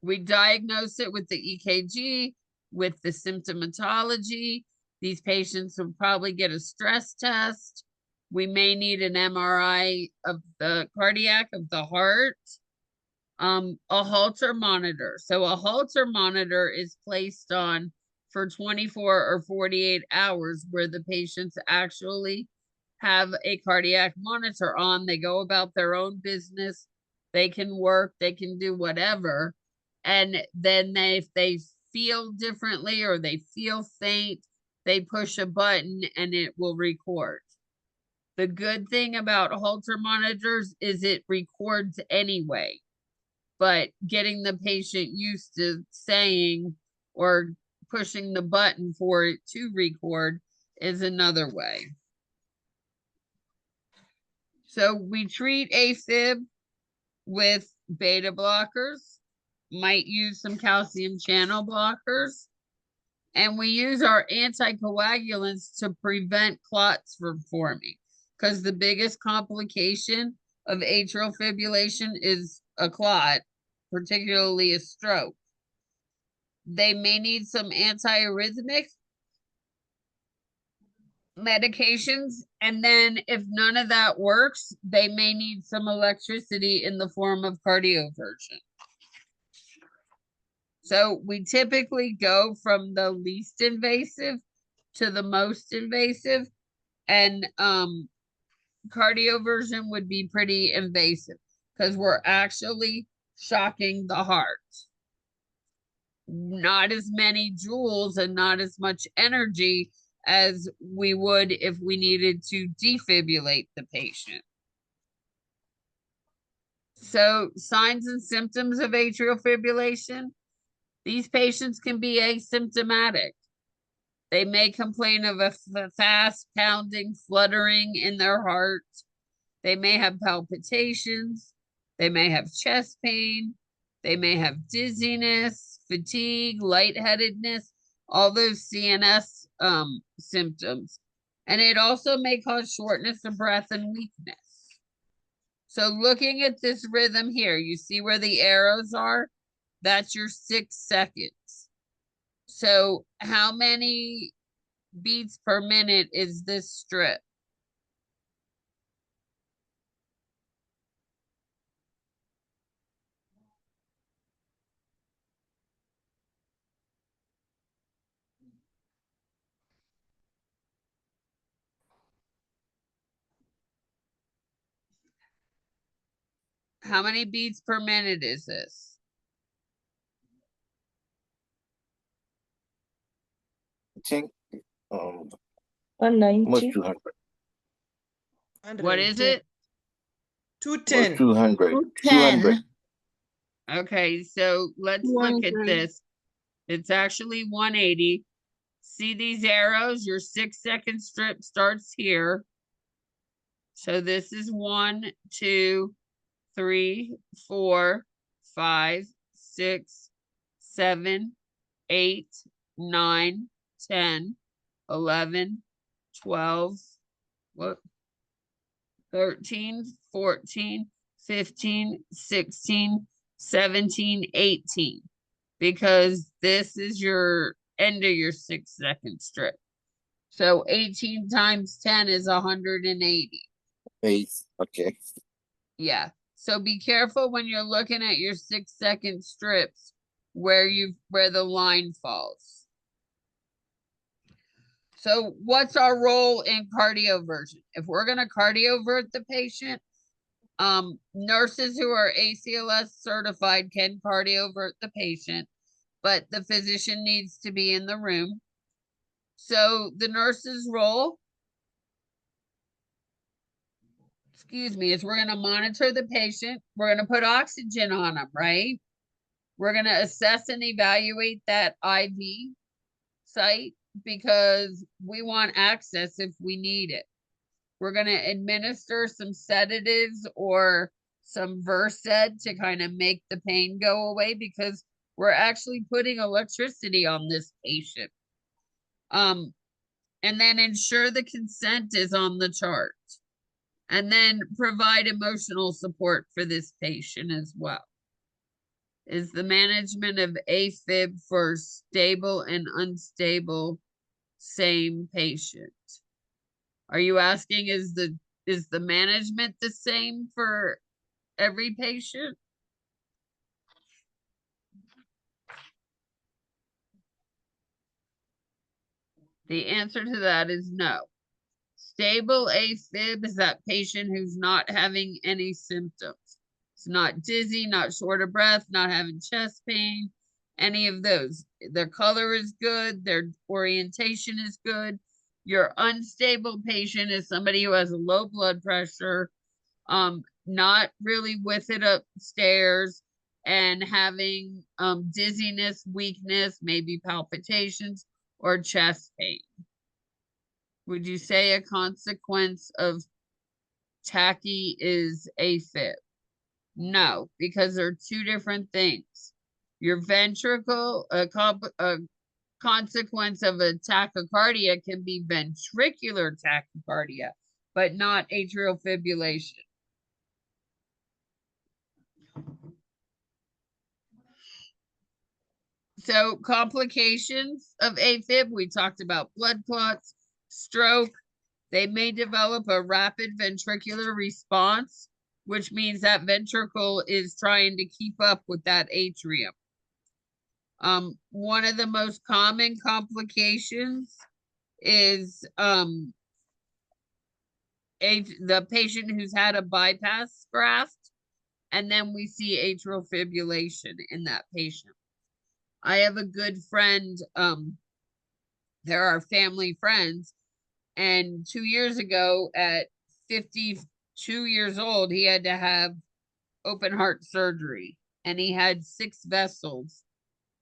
We diagnose it with the EKG, with the symptomatology. These patients will probably get a stress test. We may need an MRI of the cardiac, of the heart. A Holter monitor. So a Holter monitor is placed on for 24 or 48 hours where the patients actually have a cardiac monitor on. They go about their own business. They can work, they can do whatever. And then if they feel differently or they feel faint, they push a button and it will record. The good thing about Holter monitors is it records anyway. But getting the patient used to saying or pushing the button for it to record is another way. So we treat AFib with beta blockers, might use some calcium channel blockers, and we use our anticoagulants to prevent clots from forming, because the biggest complication of atrial fibrillation is a clot, particularly a stroke. They may need some antiarrhythmic, medications, and then if none of that works, they may need some electricity in the form of cardioversion. So we typically go from the least invasive to the most invasive, and cardioversion would be pretty invasive because we're actually shocking the heart. Not as many joules and not as much energy as we would if we needed to defibrillate the patient. So, signs and symptoms of atrial fibrillation. These patients can be asymptomatic. They may complain of a fast pounding, fluttering in their heart. They may have palpitations. They may have chest pain. They may have dizziness, fatigue, lightheadedness, all those CNS symptoms. And it also may cause shortness of breath and weakness. So looking at this rhythm here, you see where the arrows are? That's your 6 seconds. So how many beats per minute is this strip? How many beats per minute is this? I think almost 190. 200. What is it? 210. 200. 210. Okay, so let's look at 200. this. It's actually 180. See these arrows? Your 6 second strip starts here. So this is 1, 2, 3, 4, 5, 6, 7, 8, 9, 10, 11, 12, what? 13, 14, 15, 16, 17, 18. Because this is your end of your 6 second strip. So 18 times 10 is 180. 8. Okay. Yeah. So be careful when you're looking at your 6 second strips where the line falls. So what's our role in cardioversion? If we're going to cardiovert the patient, nurses who are ACLS certified can cardiovert the patient, but the physician needs to be in the room. So the nurse's role, is we're going to monitor the patient. We're going to put oxygen on them, right? We're going to assess and evaluate that IV site because we want access if we need it. We're going to administer some sedatives or some Versed to kind of make the pain go away because we're actually putting electricity on this patient. And then ensure the consent is on the chart. And then provide emotional support for this patient as well. Is the management of AFib for stable and unstable same patient? Are you asking is the management the same for every patient? The answer to that is no. Stable AFib is that patient who's not having any symptoms. It's not dizzy, not short of breath, not having chest pain, any of those. Their color is good, their orientation is good. Your unstable patient is somebody who has a low blood pressure, not really with it upstairs, and having dizziness, weakness, maybe palpitations, or chest pain. Would you say a consequence of tachy is AFib? No, because they're two different things. Your ventricle, a consequence of a tachycardia can be ventricular tachycardia, but not atrial fibrillation. So complications of AFib, we talked about blood clots, stroke, They may develop a rapid ventricular response, which means that ventricle is trying to keep up with that atrium. One of the most common complications is the patient who's had a bypass graft, and then we see atrial fibrillation in that patient. I have a good friend, they're our family friends, and 2 years ago at 52 years old, he had to have open heart surgery, and he had 6 vessels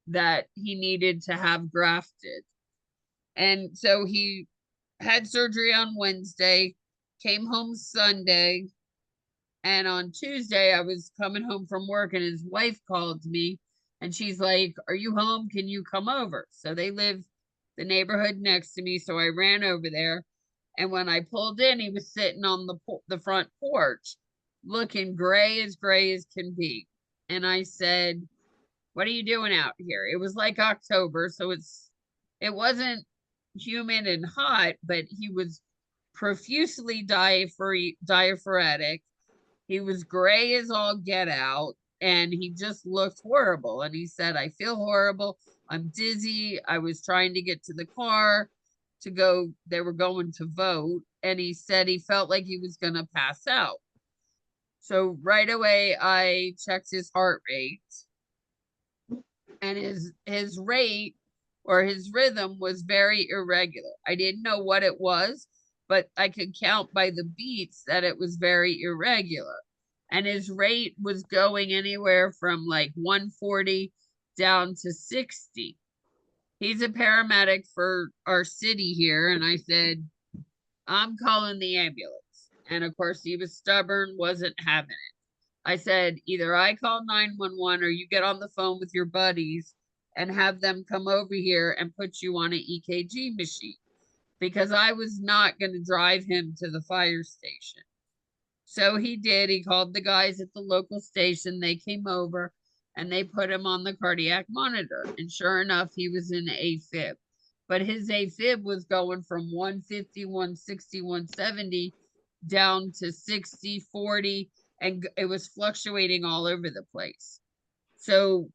that he needed to have grafted. And so he had surgery on Wednesday, came home Sunday, and on Tuesday I was coming home from work and his wife called me and she's like, "Are you home? Can you come over?" So they live the neighborhood next to me, so I ran over there, and when I pulled in, he was sitting on the front porch looking gray as can be. And I said, "What are you doing out here?" It was like October, so it wasn't humid and hot, but he was profusely diaphoretic. He was gray as all get out, and he just looked horrible. And he said, "I feel horrible. I'm dizzy. I was trying to get to the car to go. They were going to vote." And he said he felt like he was going to pass out. So right away, I checked his heart rate, and his rate or his rhythm was very irregular. I didn't know what it was, but I could count by the beats that it was very irregular. And his rate was going anywhere from like 140 down to 60. He's a paramedic for our city here, and I said, "I'm calling the ambulance." And of course, he was stubborn, wasn't having it. I said, "Either I call 911 or you get on the phone with your buddies and have them come over here and put you on an EKG machine," because I was not going to drive him to the fire station. So he did. He called the guys at the local station. They came over and they put him on the cardiac monitor. And sure enough, he was in AFib. But his AFib was going from 150, 160, 170 down to 60, 40, and it was fluctuating all over the place. So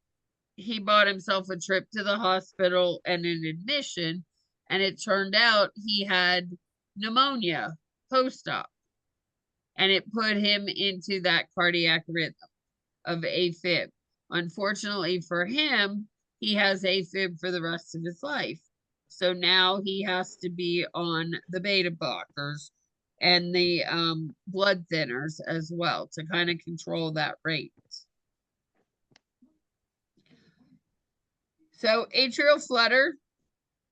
he bought himself a trip to the hospital and an admission, and it turned out he had pneumonia post-op, and it put him into that cardiac rhythm of AFib. Unfortunately for him, he has AFib for the rest of his life. So now he has to be on the beta blockers and the blood thinners as well to kind of control that rate. So atrial flutter,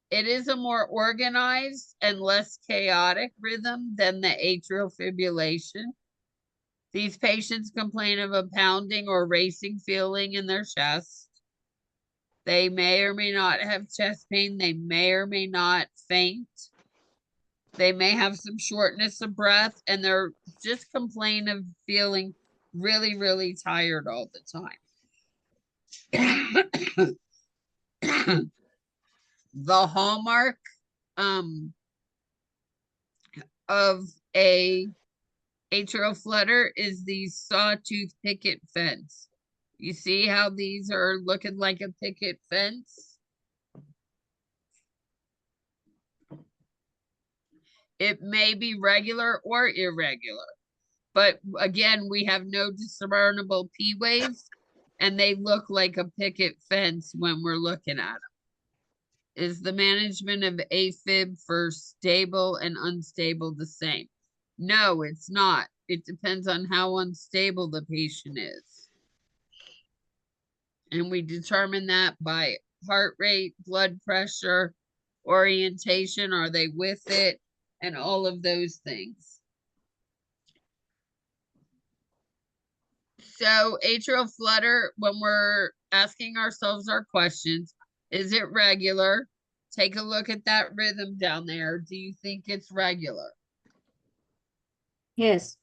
it is a more organized and less chaotic rhythm than the atrial fibrillation. These patients complain of a pounding or racing feeling in their chest. They may or may not have chest pain. They may or may not faint. They may have some shortness of breath, and they're just complain of feeling really, really tired all the time. The hallmark of a atrial flutter is the sawtooth picket fence. You see how these are looking like a picket fence? It may be regular or irregular, but again, we have no discernible P waves, and they look like a picket fence when we're looking at them. Is the management of AFib for stable and unstable the same? No, it's not. It depends on how unstable the patient is. And we determine that by heart rate, blood pressure, orientation, are they with it, and all of those things. So atrial flutter, when we're asking ourselves our questions, is it regular? Take a look at that rhythm down there. Do you think it's regular? Yes.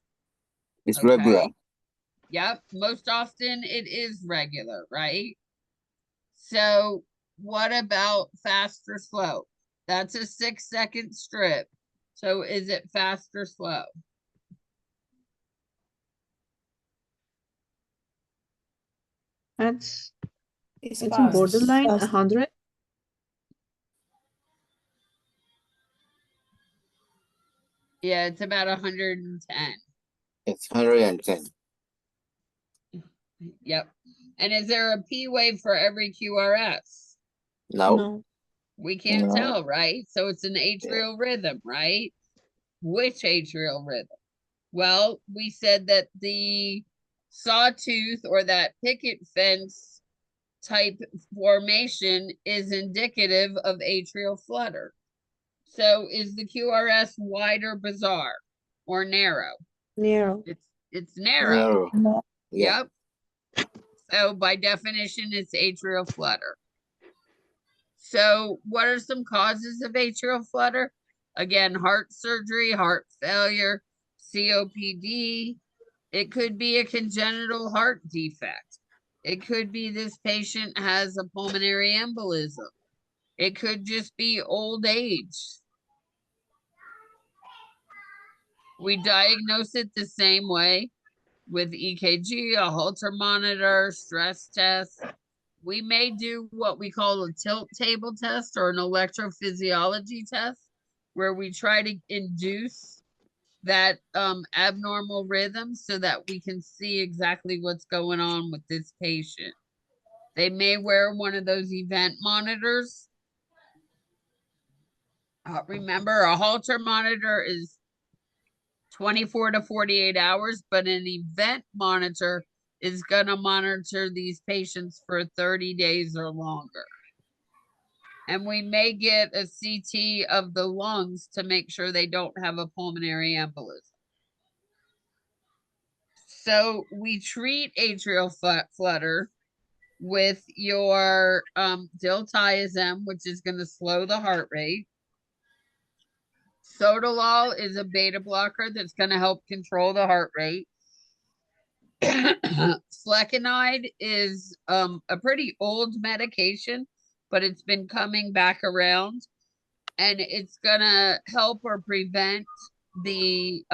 It's Okay. regular. Yep, most often it is regular, right? So what about fast or slow? That's a 6-second strip. So is it fast or slow? It's It's in fast. borderline Fast. 100. Yeah, it's about 110. It's 110. Yep. And is there a P wave for every QRS? No. No. We can't No. tell, right? So it's an atrial rhythm, right? Which atrial rhythm? Well, we said that the sawtooth or that picket fence type formation is indicative of atrial flutter. So is the QRS wide or bizarre or narrow? Narrow. It's narrow. No. Yeah. Yep. So by definition, it's atrial flutter. So what are some causes of atrial flutter? Again, heart surgery, heart failure, COPD. It could be a congenital heart defect. It could be this patient has a pulmonary embolism. It could just be old age. We diagnose it the same way with EKG, a Holter monitor, stress test. We may do what we call a tilt table test or an electrophysiology test, where we try to induce that abnormal rhythm so that we can see exactly what's going on with this patient. They may wear one of those event monitors. Remember, a Holter monitor is 24 to 48 hours, but an event monitor is going to monitor these patients for 30 days or longer. And we may get a CT of the lungs to make sure they don't have a pulmonary embolism. So we treat atrial flutter with your diltiazem, which is going to slow the heart rate. Sotalol is a beta blocker that's going to help control the heart rate. Flecainide is a pretty old medication, but it's been coming back around, and it's going to help or prevent the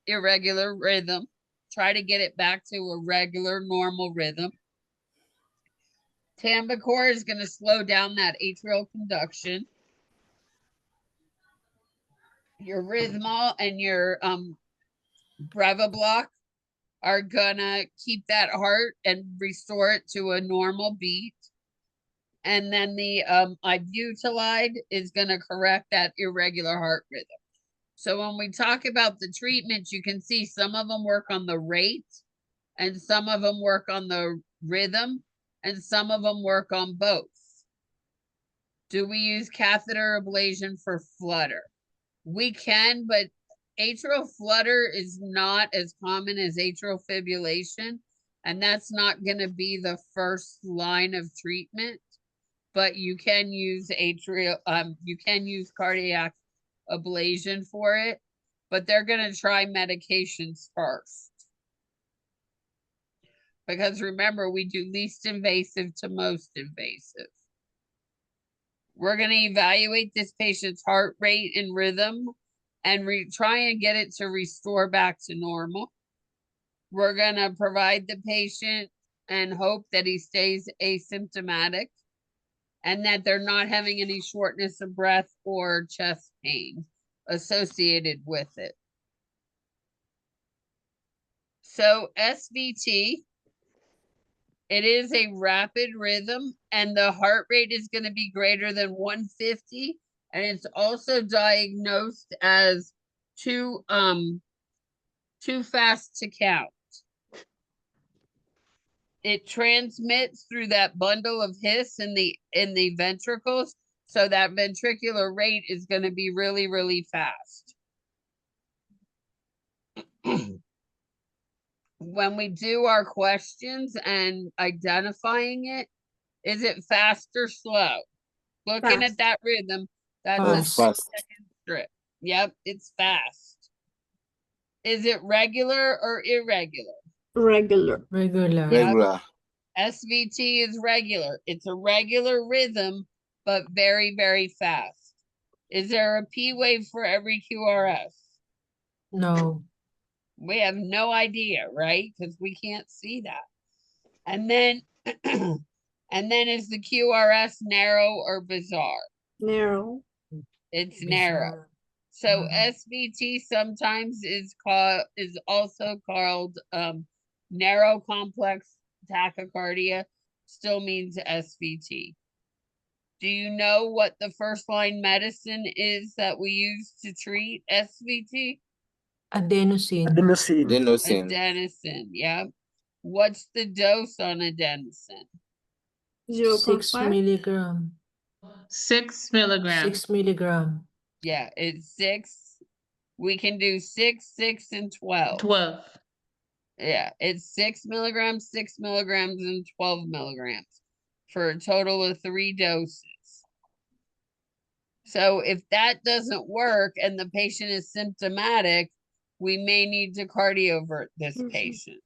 irregular rhythm, try to get it back to a regular, normal rhythm. Tambacor is going to slow down that atrial conduction. Your Rhythmol and your Brevibloc are gonna keep that heart and restore it to a normal beat. And then the Ibutilide is gonna correct that irregular heart rhythm. So when we talk about the treatments, you can see some of them work on the rate, and some of them work on the rhythm, and some of them work on both. Do we use catheter ablation for flutter? We can, but atrial flutter is not as common as atrial fibrillation, and that's not going to be the first line of treatment. But you can use you can use cardiac ablation for it, but they're going to try medications first. Because remember, we do least invasive to most invasive. We're going to evaluate this patient's heart rate and rhythm and try and get it to restore back to normal. We're going to provide the patient and hope that he stays asymptomatic and that they're not having any shortness of breath or chest pain associated with it. So SVT, it is a rapid rhythm, and the heart rate is going to be greater than 150. And it's also diagnosed as too fast to count. It transmits through that bundle of His in the ventricles, so that ventricular rate is going to be really, really fast. When we do our questions and identifying it, is it fast or slow? Looking at that rhythm, that's a 6-second strip. Yep, it's fast. Is it regular or irregular? Regular. Regular. SVT is regular. It's a regular rhythm, but very, very fast. Is there a P wave for every QRS? No. We have no idea, right? Because we can't see that. And then, and then is the QRS narrow or bizarre? Narrow. It's narrow. So SVT sometimes is also called narrow complex tachycardia, still means SVT. Do you know what the first line medicine is that we use to treat SVT? Adenosine. Adenosine, yeah. What's the dose on adenosine? 6 0.5. milligram. 6 milligrams. 6 milligram. Yeah, it's 6. We can do 6, 6, and 12. 12. Yeah, it's 6 milligrams, 6 milligrams, and 12 milligrams for a total of 3 doses. So if that doesn't work and the patient is symptomatic, we may need to cardiovert this patient.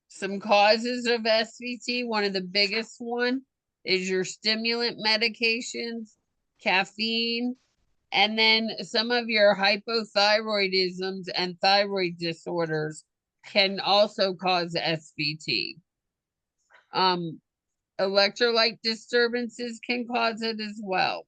Some causes of SVT, one of the biggest one is your stimulant medications, caffeine, and then some of your hypothyroidisms and thyroid disorders can also cause SVT. Electrolyte disturbances can cause it as well.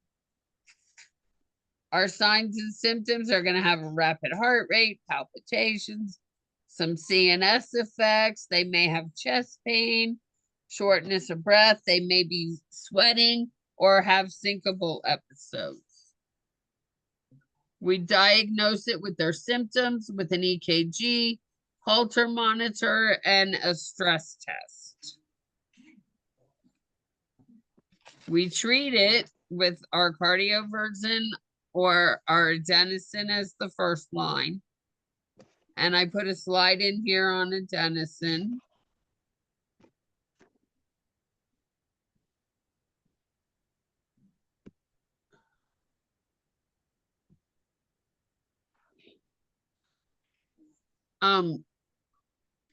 Our signs and symptoms are going to have a rapid heart rate, palpitations, some CNS effects. They may have chest pain, shortness of breath. They may be sweating or have syncopal episodes. We diagnose it with their symptoms with an EKG, Holter monitor, and a stress test. We treat it with our cardioversion or our adenosine as the first line. And I put a slide in here on adenosine.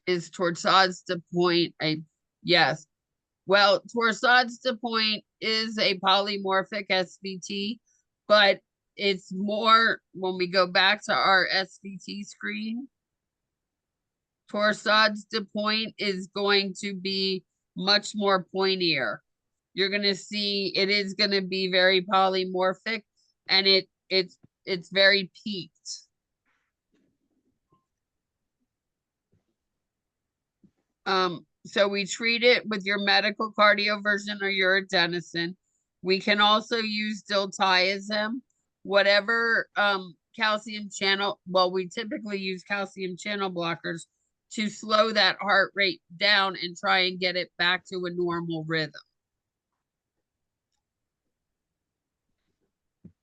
Is Torsades-de-Pointes yes. Well, Torsades-de-Pointes is a polymorphic SVT, but it's more when we go back to our SVT screen. Torsades-de-Pointes is going to be much more pointier. You're going to see it is going to be very polymorphic, and it's very peaked. So we treat it with your medical cardioversion or your adenosine. We can also use diltiazem, whatever calcium channel. Well, we typically use calcium channel blockers to slow that heart rate down and try and get it back to a normal rhythm.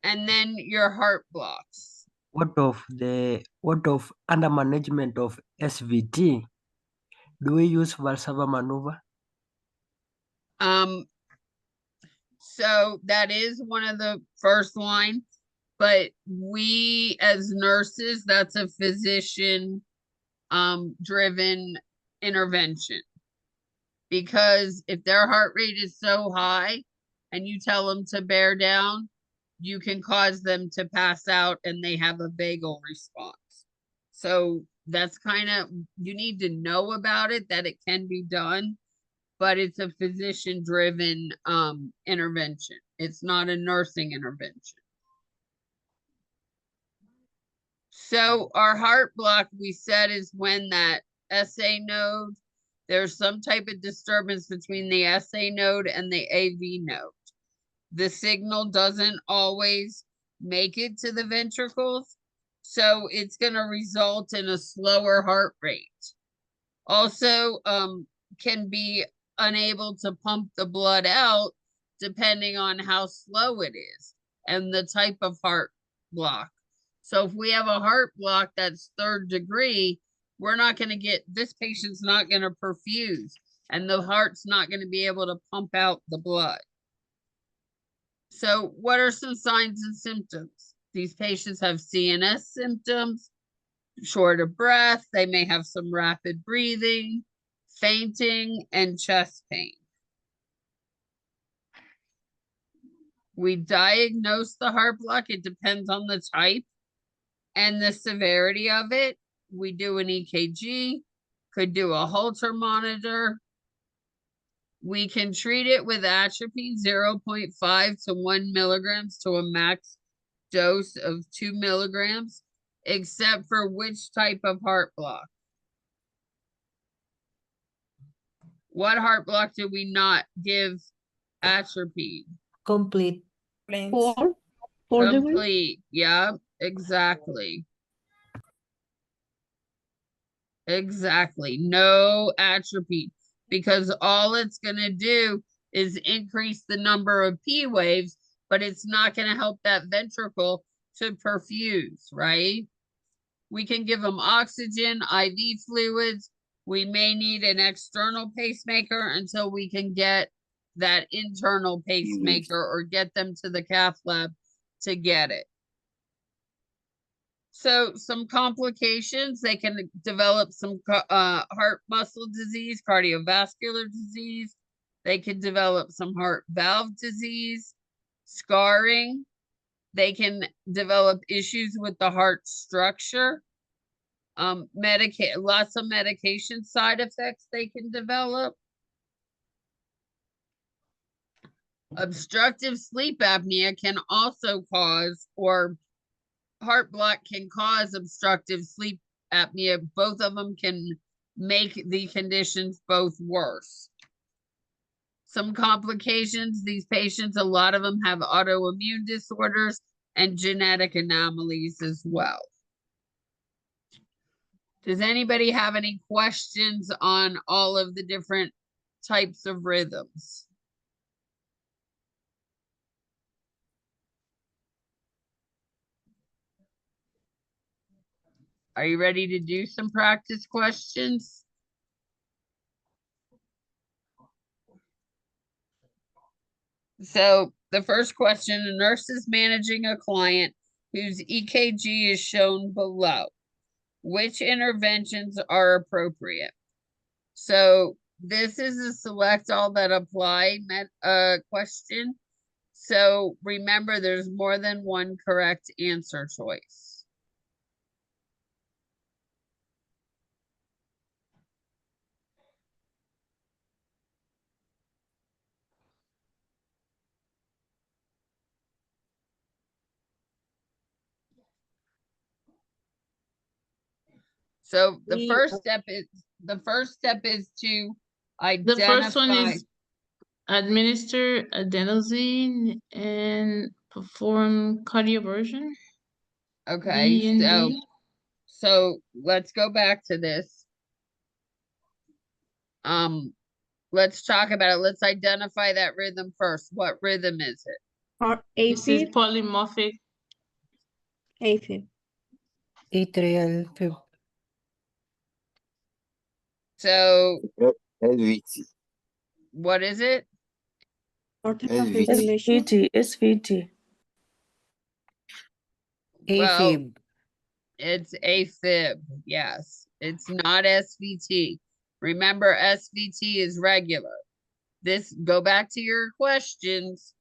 And then your heart blocks. What of under management of SVT? Do we use Valsalva maneuver? So that is one of the first line, but we as nurses, that's a physician driven intervention. Because if their heart rate is so high and you tell them to bear down, you can cause them to pass out and they have a vagal response. So that's kind of, you need to know about it, that it can be done, but it's a physician driven intervention. It's not a nursing intervention. So our heart block, we said, is when that SA node, there's some type of disturbance between the SA node and the AV node. The signal doesn't always make it to the ventricles, so it's going to result in a slower heart rate. Also, can be unable to pump the blood out depending on how slow it is and the type of heart block. So if we have a heart block that's 3rd degree, we're not going to get, this patient's not going to perfuse and the heart's not going to be able to pump out the blood. So what are some signs and symptoms? These patients have CNS symptoms, short of breath. They may have some rapid breathing, fainting, and chest pain. We diagnose the heart block. It depends on the type and the severity of it. We do an EKG, could do a Holter monitor. We can treat it with atropine 0.5 to 1 milligrams to a max dose of 2 milligrams, except for which type of heart block? What heart block do we not give atropine? Complete. 4 degree. Complete. Yeah, exactly. Exactly. No atropine, because all it's going to do is increase the number of P waves, but it's not going to help that ventricle to perfuse, right? We can give them oxygen, IV fluids. We may need an external pacemaker until we can get that internal pacemaker or get them to the cath lab to get it. So some complications, they can develop some heart muscle disease, cardiovascular disease. They can develop some heart valve disease, scarring. They can develop issues with the heart structure. Lots of medication side effects they can develop. Obstructive sleep apnea can also cause, or heart block can cause obstructive sleep apnea. Both of them can make the conditions both worse. Some complications, these patients, a lot of them have autoimmune disorders and genetic anomalies as well. Does anybody have any questions on all of the different types of rhythms? Are you ready to do some practice questions? So the first question, a nurse is managing a client whose EKG is shown below. Which interventions are appropriate? So this is a select all that apply question. So remember, there's more than one correct answer choice. So the first step is to identify. The first one is administer adenosine and perform cardioversion. Okay, so let's go back to this. Let's talk about it. Let's identify that rhythm first. What rhythm is it? Or This is AFib. polymorphic. AFib. Atrial fib. So LVT. what is it? Aortic LVT. fibrillation. SVT. Well, AFib. it's AFib. Yes, it's not SVT. Remember, SVT is regular. Go back to your questions.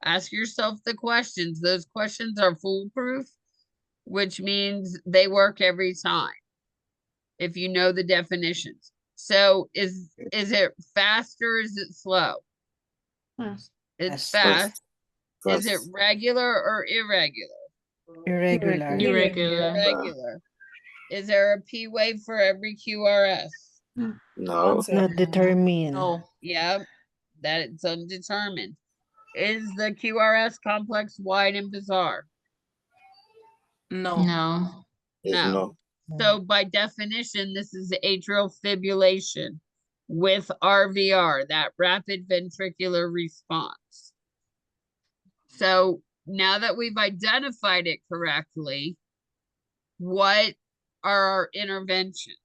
Ask yourself the questions. Those questions are foolproof, which means they work every time if you know the definitions. So is it fast or is it slow? Fast. It's Fast. fast. Is it regular or irregular? Irregular. Irregular. Irregular. Is there a P wave for every QRS? No. Not determined. No. Yeah, that it's undetermined. Is the QRS complex wide and bizarre? No. No. There's No. no. So by definition, this is atrial fibrillation with RVR, that rapid ventricular response. So now that we've identified it correctly, what are our interventions?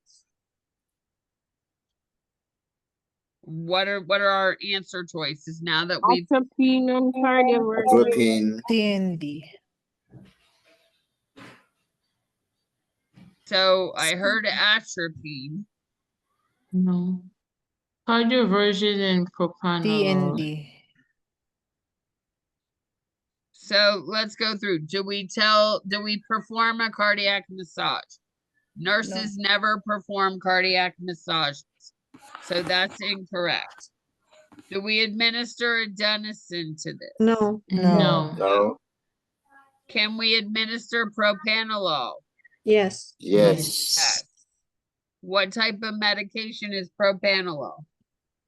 What are our answer choices now that we've Atropine and cardioversion. Atropine. TND. So I heard atropine. No. Cardioversion and propranolol. TND. So let's go through. Do we perform a cardiac massage? Nurses never perform cardiac massages. So that's incorrect. Do we administer adenosine to this? No. No. No. Can we administer propanolol? Yes. Yes. Yes. What type of medication is propanolol?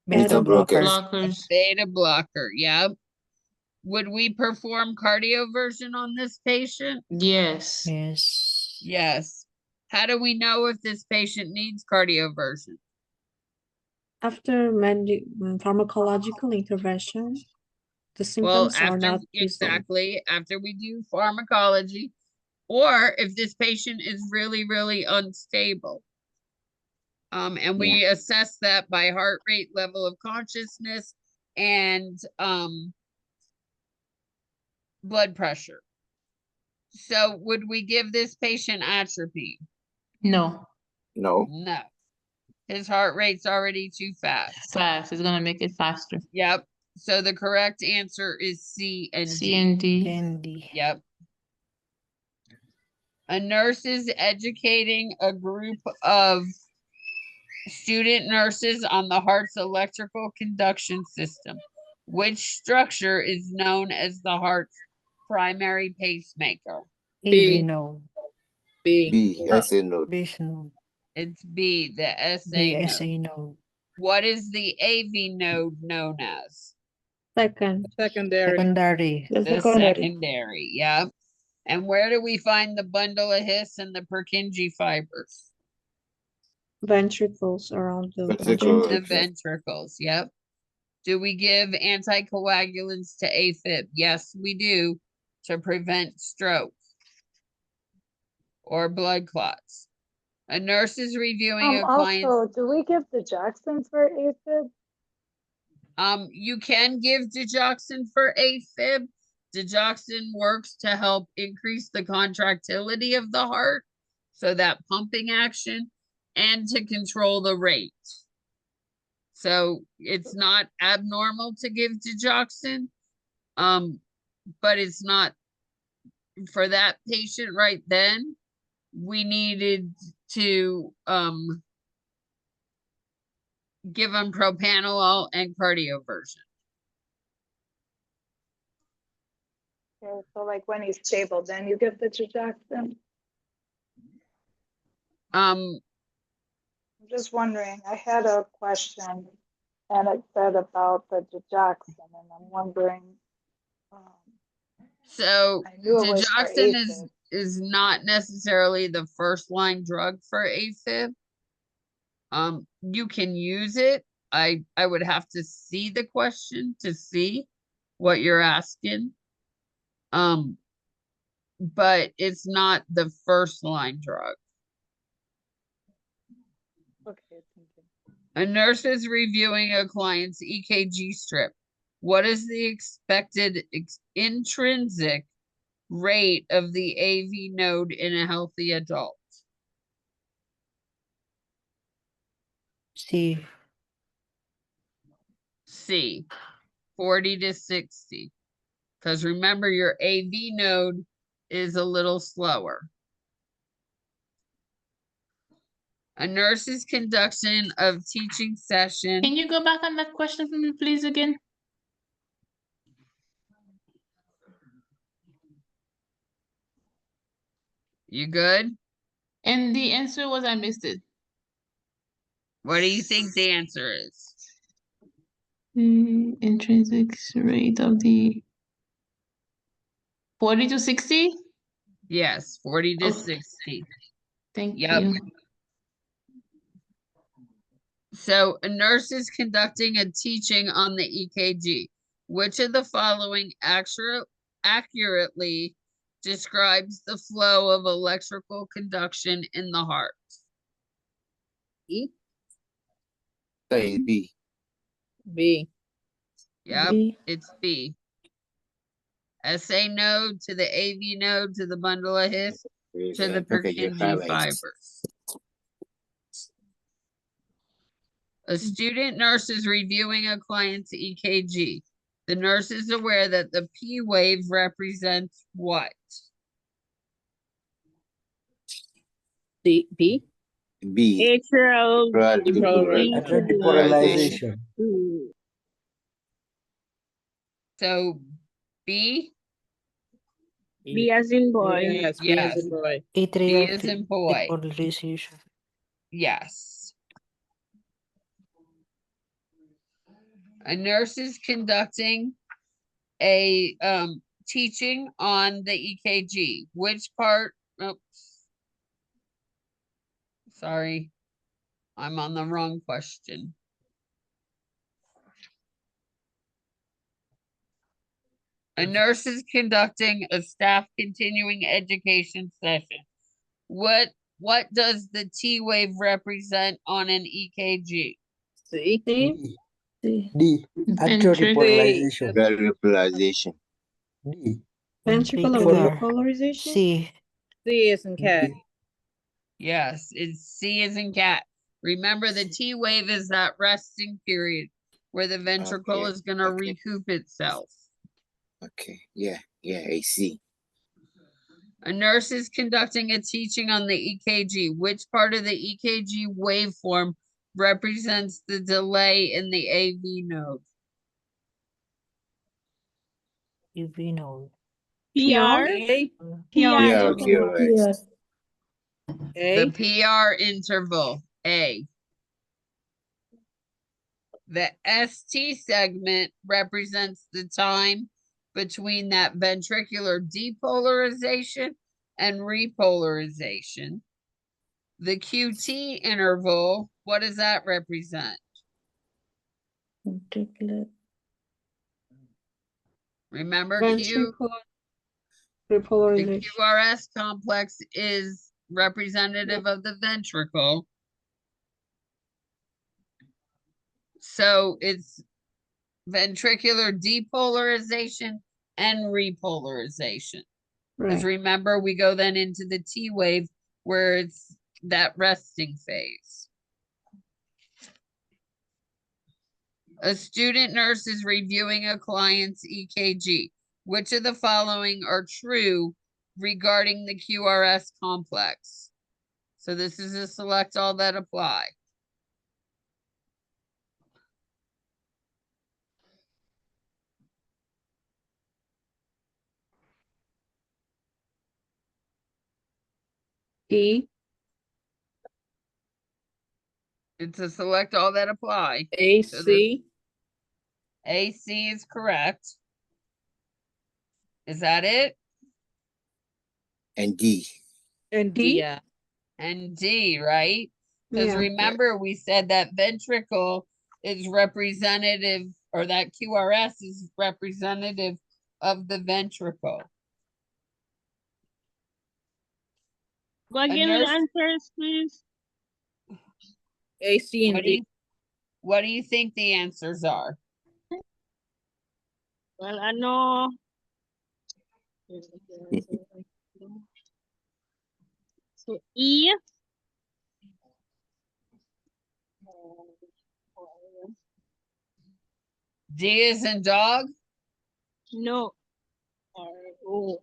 Beta blocker. Blockers. Beta blocker, yep. Would we perform cardioversion on this patient? Yes. Yes. Yes. How do we know if this patient needs cardioversion? After pharmacological intervention, the Well, symptoms are not resolved. exactly, after we do pharmacology, or if this patient is really, really unstable. And we assess that by heart rate, level of consciousness, and blood pressure. So would we give this patient atropine? No. No. No. His heart rate's already too fast. Fast. It's gonna make it faster. Yep. So the correct answer is C and D. C and D. Candy. Yep. A nurse is educating a group of student nurses on the heart's electrical conduction system. Which structure is known as the heart's primary pacemaker? A, no. B. I say no. B, no. It's B, the SA B, node. SA, no. What is the AV node known as? Secondary. The secondary, yep. And where do we find the bundle of His and the Purkinje fibers? Ventricles around the Ventricle. The ventricles, yep. Do we give anticoagulants to AFib? Yes, we do, to prevent stroke or blood clots. A nurse is reviewing a client. Also, do we give digoxin for AFib? You can give digoxin for AFib. Digoxin works to help increase the contractility of the heart, so that pumping action, and to control the rate. So it's not abnormal to give digoxin, but it's not, for that patient right then, we needed to give them propanolol and cardioversion. Okay, so like when he's stable, then you give the digoxin? I'm just wondering, I had a question and it said about the digoxin and I'm wondering. So I knew it was for digoxin AFib. is not necessarily the first line drug for AFib. You can use it. I would have to see the question to see what you're asking. But it's not the first line drug. Okay, thank you. A nurse is reviewing a client's EKG strip. What is the expected intrinsic rate of the AV node in a healthy adult? C. C, 40 to 60. Because remember, your AV node is a little slower. A nurse is conducting a teaching session. Can you go back on that question for me, please, again? You good? And the answer was I missed it. What do you think the answer is? The intrinsic rate of the 40 to 60? Yes, 40 to Okay. 60. Thank Yep. you. So a nurse is conducting a teaching on the EKG. Which of the following accurately describes the flow of electrical conduction in the heart? Say B. Yep, B. it's B. SA node to the AV node to the bundle of His to the Purkinje fibers. A student nurse is reviewing a client's EKG. The nurse is aware that the P wave represents what? B. B. Atrial Atrial depolarization. So B? B as in boy. Yes, B as Yes. in boy. B Atrial as in boy. depolarization. Yes. A nurse is conducting a teaching on the EKG. Which part? Oops. Sorry. I'm on the wrong question. A nurse is conducting a staff continuing education session. What does the T wave represent on an EKG? C. D. D. Atrial depolarization. Depolarization. D. Ventricular Ventricular. repolarization. C. C is in cat. D. Yes, it's C as in cat. Remember, the T wave is that resting period where the ventricle Okay, is going to okay. recoup itself. Okay. Yeah. I see. A nurse is conducting a teaching on the EKG. Which part of the EKG waveform represents the delay in the AV node? UV node. PR. A. PR. QRS. The PR interval, A. The ST segment represents the time between that ventricular depolarization and repolarization. The QT interval, what does that represent? Ventricular. Remember, Ventricular the repolarization. QRS complex is representative of the ventricle. So it's ventricular depolarization and repolarization. Because remember, we go then into the T wave where it's that resting phase. A student nurse is reviewing a client's EKG. Which of the following are true regarding the QRS complex? So this is a select all that apply. E. It's a select all that apply. AC. AC is correct. Is that it? And D. And D. Yeah. And D, right? Because Yeah. remember, we said that ventricle is representative, or that QRS is representative of the ventricle. Go again with the answers, please. AC and D. What do you think the answers are? Well, I know. So E. D is in dog? No. Oh.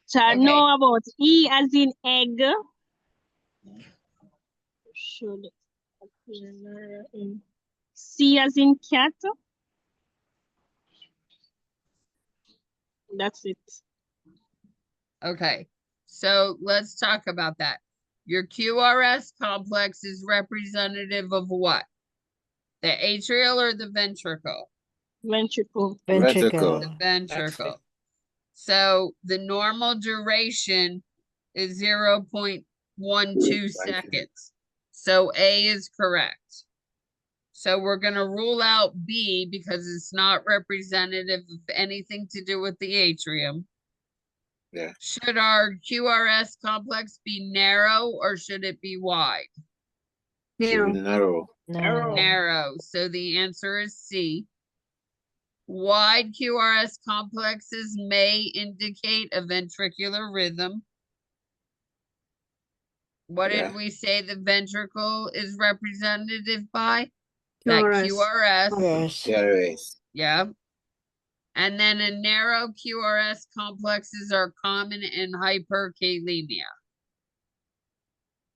So I know about E as in egg. Should appear in C as in cat. That's it. Okay, so let's talk about that. Your QRS complex is representative of what? The atrial or the ventricle? Ventricle. The ventricle. So the normal duration is 0.12 seconds. So A is correct. So we're going to rule out B because it's not representative of anything to do with the atrium. Yeah. Should our QRS complex be narrow or should it be wide? Narrow. Narrow. So the answer is C. Wide QRS complexes may indicate a ventricular rhythm. What did we say the ventricle is representative by? That QRS. QRS. Yeah. And then a narrow QRS complexes are common in hyperkalemia.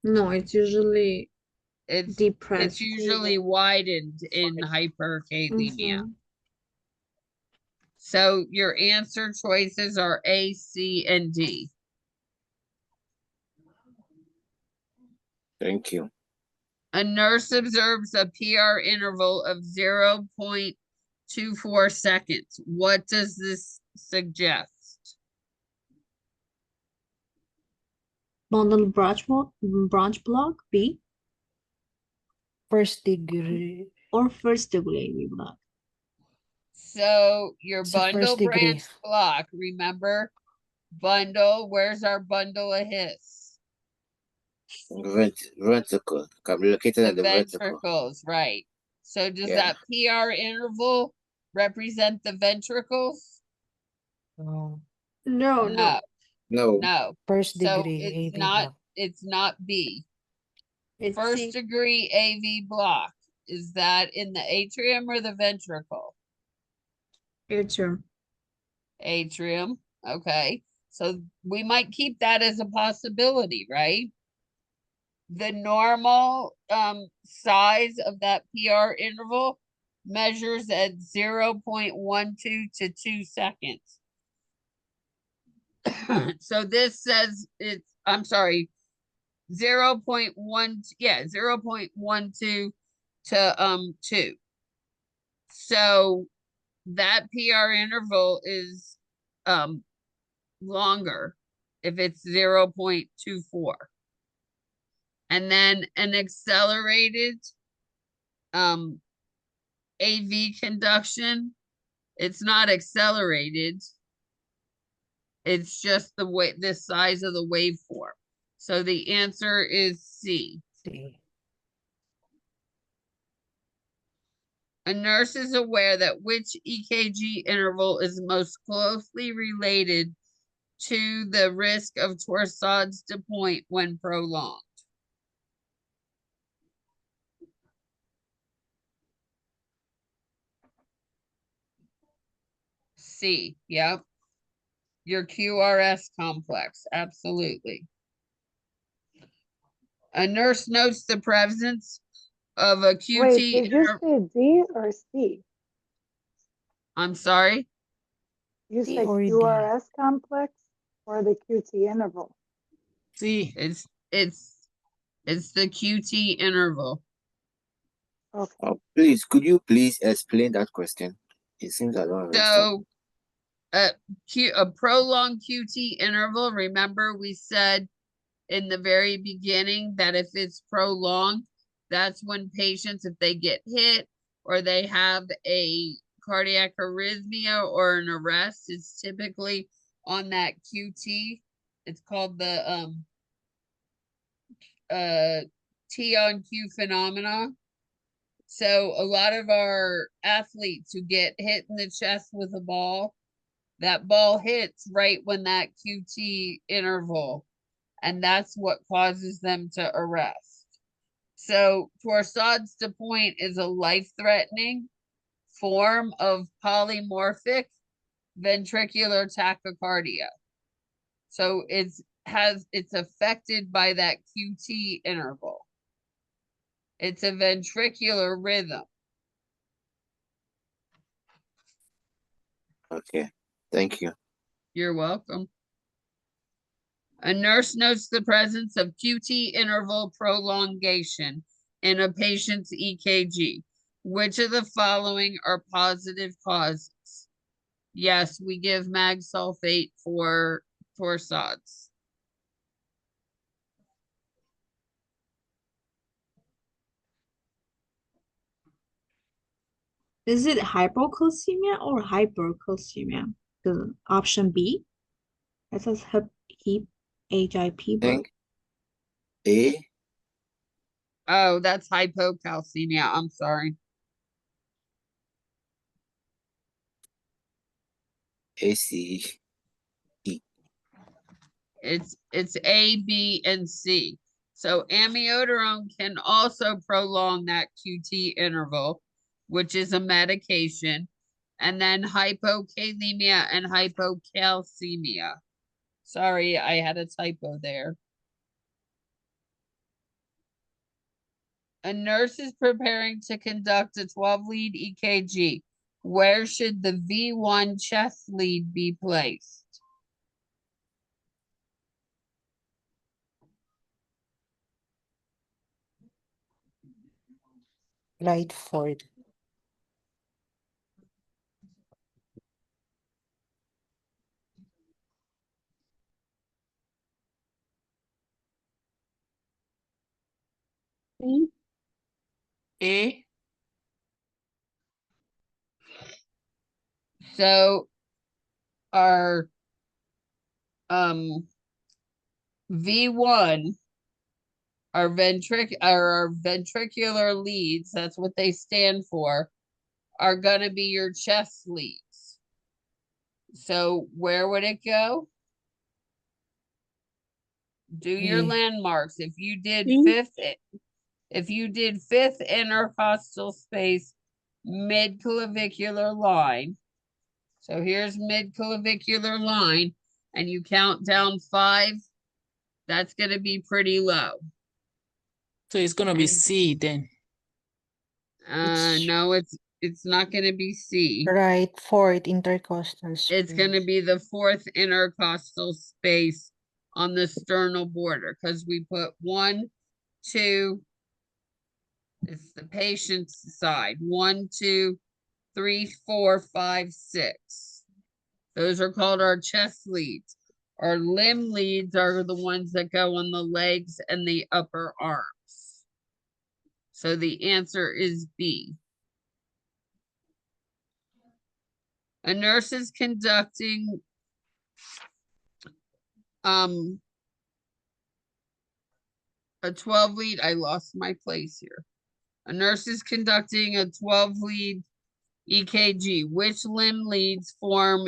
No, it's usually It's depressed. usually widened in hyperkalemia. Mhm. So your answer choices are A, C, and D. Thank you. A nurse observes a PR interval of 0.24 seconds. What does this suggest? Bundle branch block B First degree. or first degree AV block. So your It's a bundle first degree. branch block, remember, bundle, where's our bundle of His? Ventricle. Can be located The at the ventricle. ventricles, right. So does Yeah. that PR interval represent the ventricles? No. No, No, No. no. First So degree it's AV not, block. it's not B. it's First C. degree AV block, is that in the atrium or the ventricle? Atrium. Atrium, okay. So we might keep that as a possibility, right? The normal size of that PR interval measures at 0.12 to 2 seconds. So this says it's, I'm sorry, 0.1, yeah, 0.12 to 2. So that PR interval is longer if it's 0.24. And then an accelerated AV conduction, it's not accelerated. It's just the size of the waveform. So the answer is C. C. A nurse is aware that which EKG interval is most closely related to the risk of torsades de pointe when prolonged. C, yep. Your QRS complex, absolutely. A nurse notes the presence of a QT. Wait, did you say D or C? I'm sorry? You D said or D. QRS complex or the QT interval? C, it's the QT interval. Okay. Oh, please, could you please explain that question? It seems I don't understand. So a prolonged QT interval, remember we said in the very beginning that if it's prolonged, that's when patients, if they get hit or they have a cardiac arrhythmia or an arrest, it's typically on that QT. It's called the T on Q phenomena. So a lot of our athletes who get hit in the chest with a ball, that ball hits right when that QT interval, and that's what causes them to arrest. So torsades de pointe is a life-threatening form of polymorphic ventricular tachycardia. So it's affected by that QT interval. It's a ventricular rhythm. Okay, thank you. You're welcome. A nurse notes the presence of QT interval prolongation in a patient's EKG. Which of the following are positive causes? Yes, we give mag sulfate for torsades. Is it hypocalcemia or hypercalcemia? The option B. It says HIP, but Think A. Oh, that's hypocalcemia. I'm sorry. AC. It's A, B, and C. So amiodarone can also prolong that QT interval, which is a medication. and then hypokalemia and hypocalcemia. Sorry, I had a typo there. A nurse is preparing to conduct a 12-lead EKG. Where should the V1 chest lead be placed? Right fourth. A. So our V1, our ventricular leads, that's what they stand for, are gonna be your chest leads. So where would it go? Do your B. landmarks. If you did B. fifth intercostal space, mid-clavicular line. So here's mid-clavicular line, and you count down 5, that's gonna be pretty low. So it's gonna be C then. It's No, it's not gonna be C. right fourth intercostal It's gonna space. be the 4th intercostal space on the sternal border, because we put 1, 2, it's the patient's side. 1, 2, 3, 4, 5, 6. Those are called our chest leads. Our limb leads are the ones that go on the legs and the upper arms. So the answer is B. A nurse is conducting a 12-lead. I lost my place here. A nurse is conducting a 12-lead EKG. Which limb leads form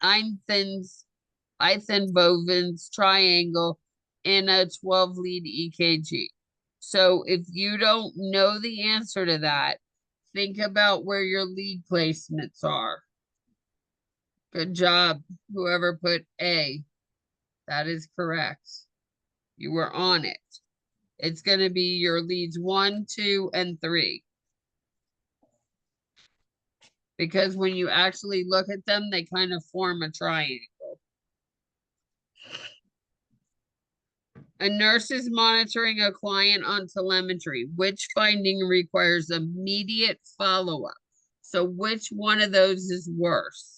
Einthenboven's triangle in a 12-lead EKG? So if you don't know the answer to that, think about where your lead placements are. Good job, whoever put A. That is correct. You were on it. It's going to be your leads 1, 2, and 3. Because when you actually look at them, they kind of form a triangle. A nurse is monitoring a client on telemetry. Which finding requires immediate follow-up? So which one of those is worse?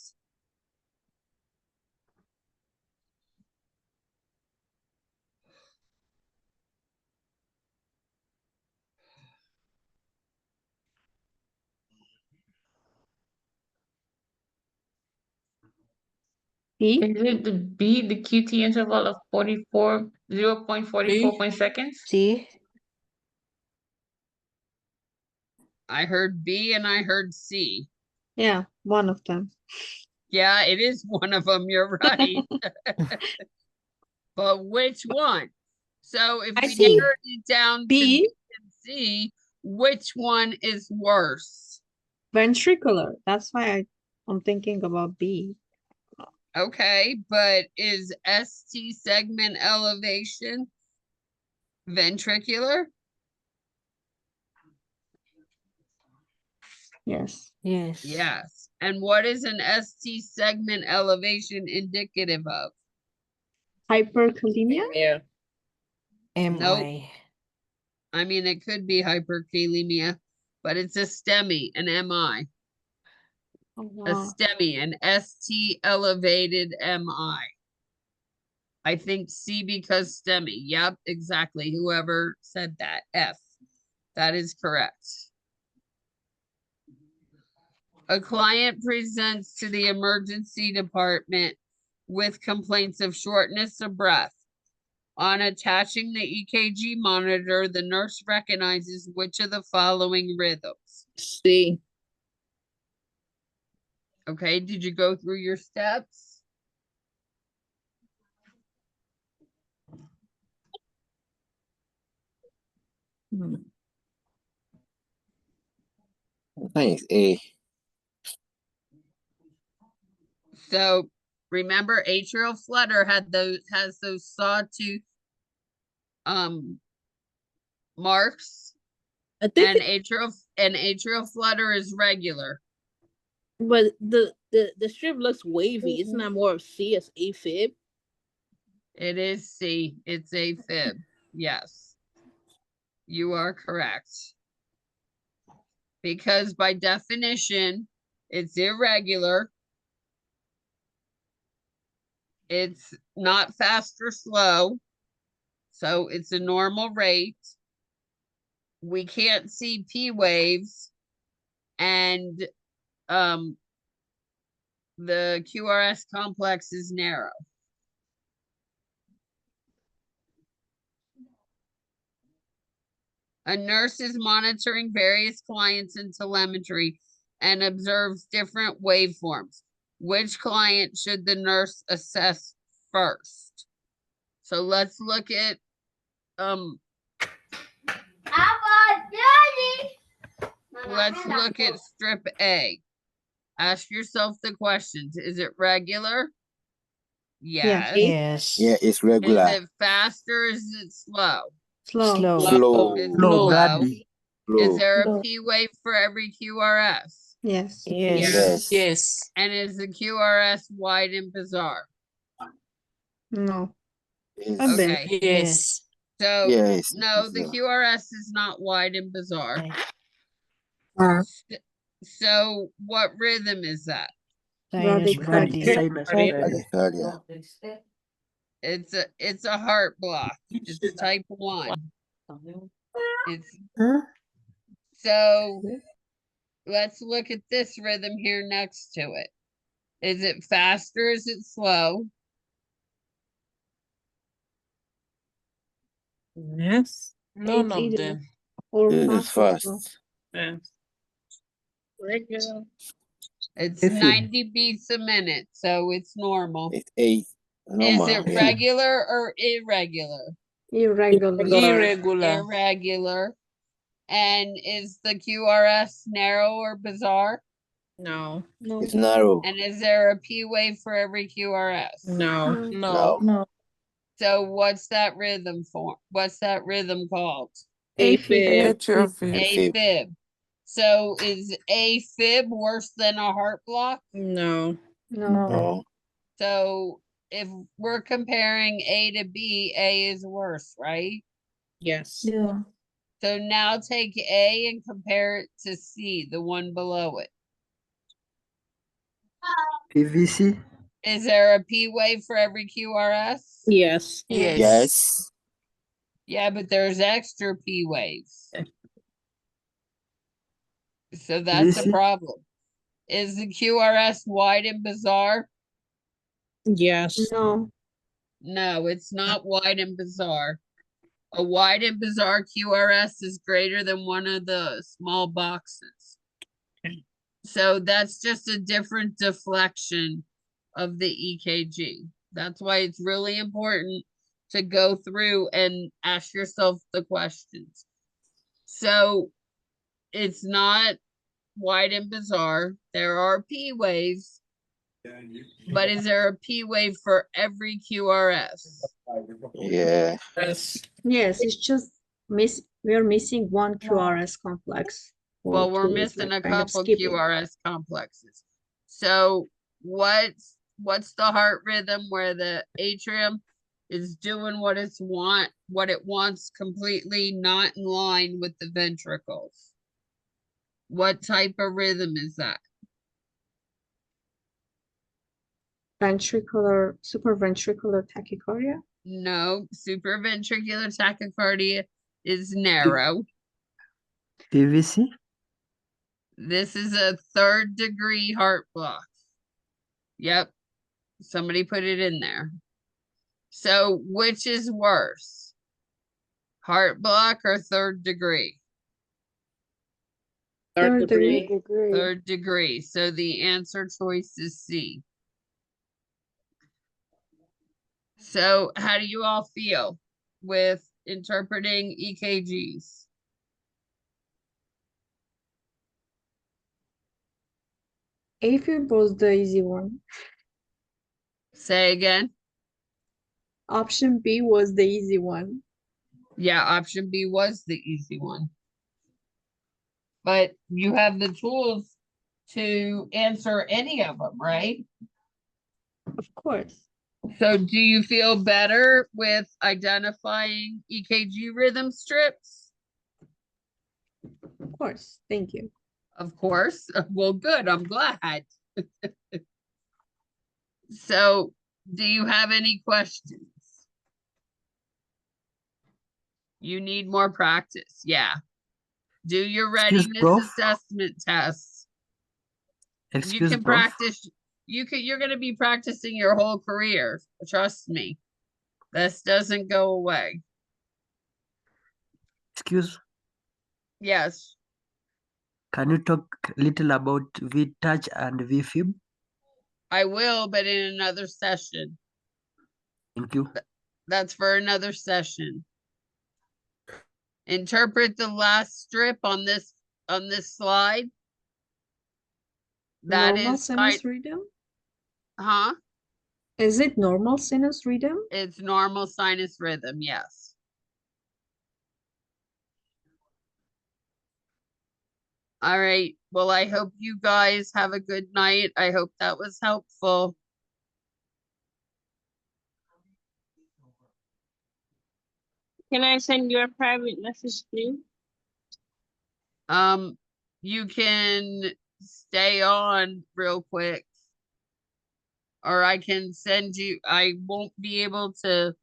B. Is it the B, the QT interval of 0.44 seconds? C. I heard B and I heard C. Yeah, one of them. Yeah, it is one of them. You're right. But which one? So if I we think narrowed it down to B. B and C, which one is worse? Ventricular. That's why I'm thinking about B. Okay, but is ST segment elevation ventricular? Yes. Yes. Yes. And what is an ST segment elevation indicative of? Hyperkalemia? Yeah. Nope. MI. I mean, it could be hyperkalemia, but it's a STEMI, an MI. Oh, A wow. STEMI, an ST elevated MI. I think C because STEMI. Yep, exactly. Whoever said that. F. That is correct. A client presents to the emergency department with complaints of shortness of breath. On attaching the EKG monitor, the nurse recognizes which of the following rhythms. C. Okay, did you go through your steps? I think it's A. So remember, atrial flutter has those sawtooth marks, I think and atrial flutter is regular. but the strip looks wavy. It's not more of C as AFib. It is C. It's AFib. Yes. You are correct. Because by definition, it's irregular. It's not fast or slow. So it's a normal rate. We can't see P waves, and the QRS complex is narrow. A nurse is monitoring various clients in telemetry and observes different waveforms. Which client should the nurse assess first? So let's look at let's look at strip A. Ask yourself the questions. Is it regular? Yes. Yes. Yeah, it's regular. Is it fast or is it slow? Slow. Slow. It's No, slow. Daddy. Is Slow. there a P wave for every QRS? Yes. Yes. Yes. And is the QRS wide and bizarre? No. Yes. A bit. Okay. Yes. So Yes. no, the bizarre. QRS is not wide and bizarre. Okay. So what rhythm is that? Daddy, sinus Bradycardia. It's a heart block. It's type 1. It's so let's look at this rhythm here next to it. Is it fast or is it slow? Yes. None It's of either them. or It's fast or slow. fast. Yeah. Regular. It's AFib. 90 beats a minute, so it's normal. It's 8. Normal. Is it yeah. regular or irregular? Irregular. Irregular. Irregular. And is the QRS narrow or bizarre? No. No. It's narrow. And is there a P wave for every QRS? No. No. No. So what's that rhythm for? What's that rhythm called? AFib. AFib. AFib. So is AFib worse than a heart block? No. No. No. So if we're comparing A to B, A is worse, right? Yes. Yeah. So now take A and compare it to C, the one below it. PVC. Is there a P wave for every QRS? Yes. Yes. Yes. Yeah, but there's extra P waves. So that's a PVC. problem. Is the QRS wide and bizarre? Yes. No. No, it's not wide and bizarre. A wide and bizarre QRS is greater than one of the small boxes. So that's just a different deflection of the EKG. That's why it's really important to go through and ask yourself the questions. So it's not wide and bizarre. There are P waves, but is there a P wave for every QRS? Yeah. Yes. Yes, it's just we're missing one QRS complex. Well, we're two is missing like a kind of couple skipping. QRS complexes. So what's the heart rhythm where the atrium is doing what it wants, completely not in line with the ventricles? What type of rhythm is that? Ventricular, supraventricular tachycardia. No, supraventricular tachycardia is narrow. PVC. This is a 3rd degree heart block. Yep. Somebody put it in there. So which is worse? Heart block or 3rd degree? Third degree. 3rd degree. So the answer choice is C. So how do you all feel with interpreting EKGs? AFib was the easy one. Say again. Option B was the easy one. Yeah, option B was the easy one. But you have the tools to answer any of them, right? Of course. So do you feel better with identifying EKG rhythm strips? Of course. Thank you. Of course. Well, good. I'm glad. So do you have any questions? You need more practice. Yeah. Do your Excuse, readiness Prof. assessment tests. You Excuse, can Prof. practice. You're going to be practicing your whole career. Trust me. This doesn't go away. Excuse. Yes. Can you talk a little about V-touch and V-fib? I will, but in another session. Thank you. That's for another session. Interpret the last strip on this slide. That Normal is sinus rhythm? huh? Is it normal sinus rhythm? It's normal sinus rhythm, yes. All right. Well, I hope you guys have a good night. I hope that was helpful. Can I send you a private message too? You can stay on real quick, or I can send you. I won't be able to.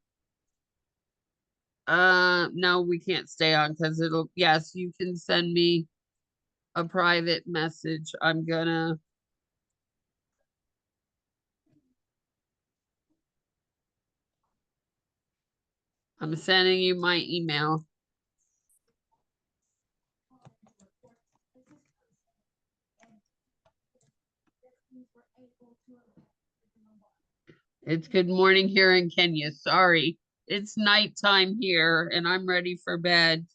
No, we can't stay on because it'll. Yes, you can send me a private message. I'm sending you my email. It's good morning here in Kenya. Sorry, it's nighttime here and I'm ready for bed.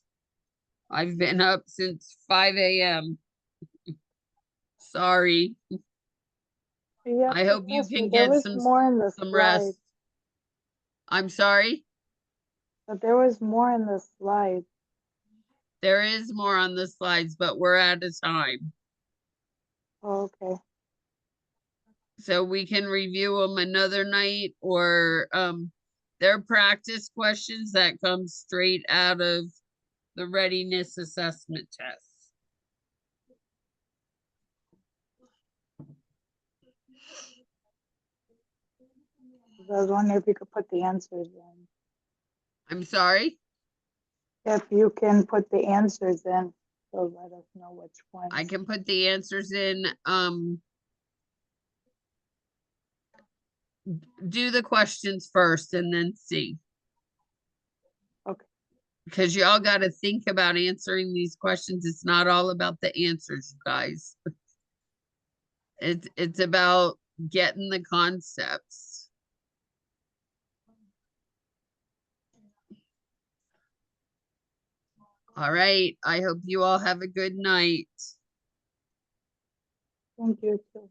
I've been up since 5 a.m. Sorry. Yeah, I hope you Professor, can there get was more in the some slide. rest. I'm sorry? But there was more in the slide. There is more on the slides, but we're out of time. Oh, okay. So we can review them another night, or they're practice questions that come straight out of the readiness assessment test. I was wondering if you could put the answers in. I'm sorry? If you can put the answers in, so let us know which ones. I can put the answers in. Do the questions first and then see. Okay. Because y'all got to think about answering these questions. It's not all about the answers, you guys. It's about getting the concepts. All right. I hope you all have a good night. Thank you too.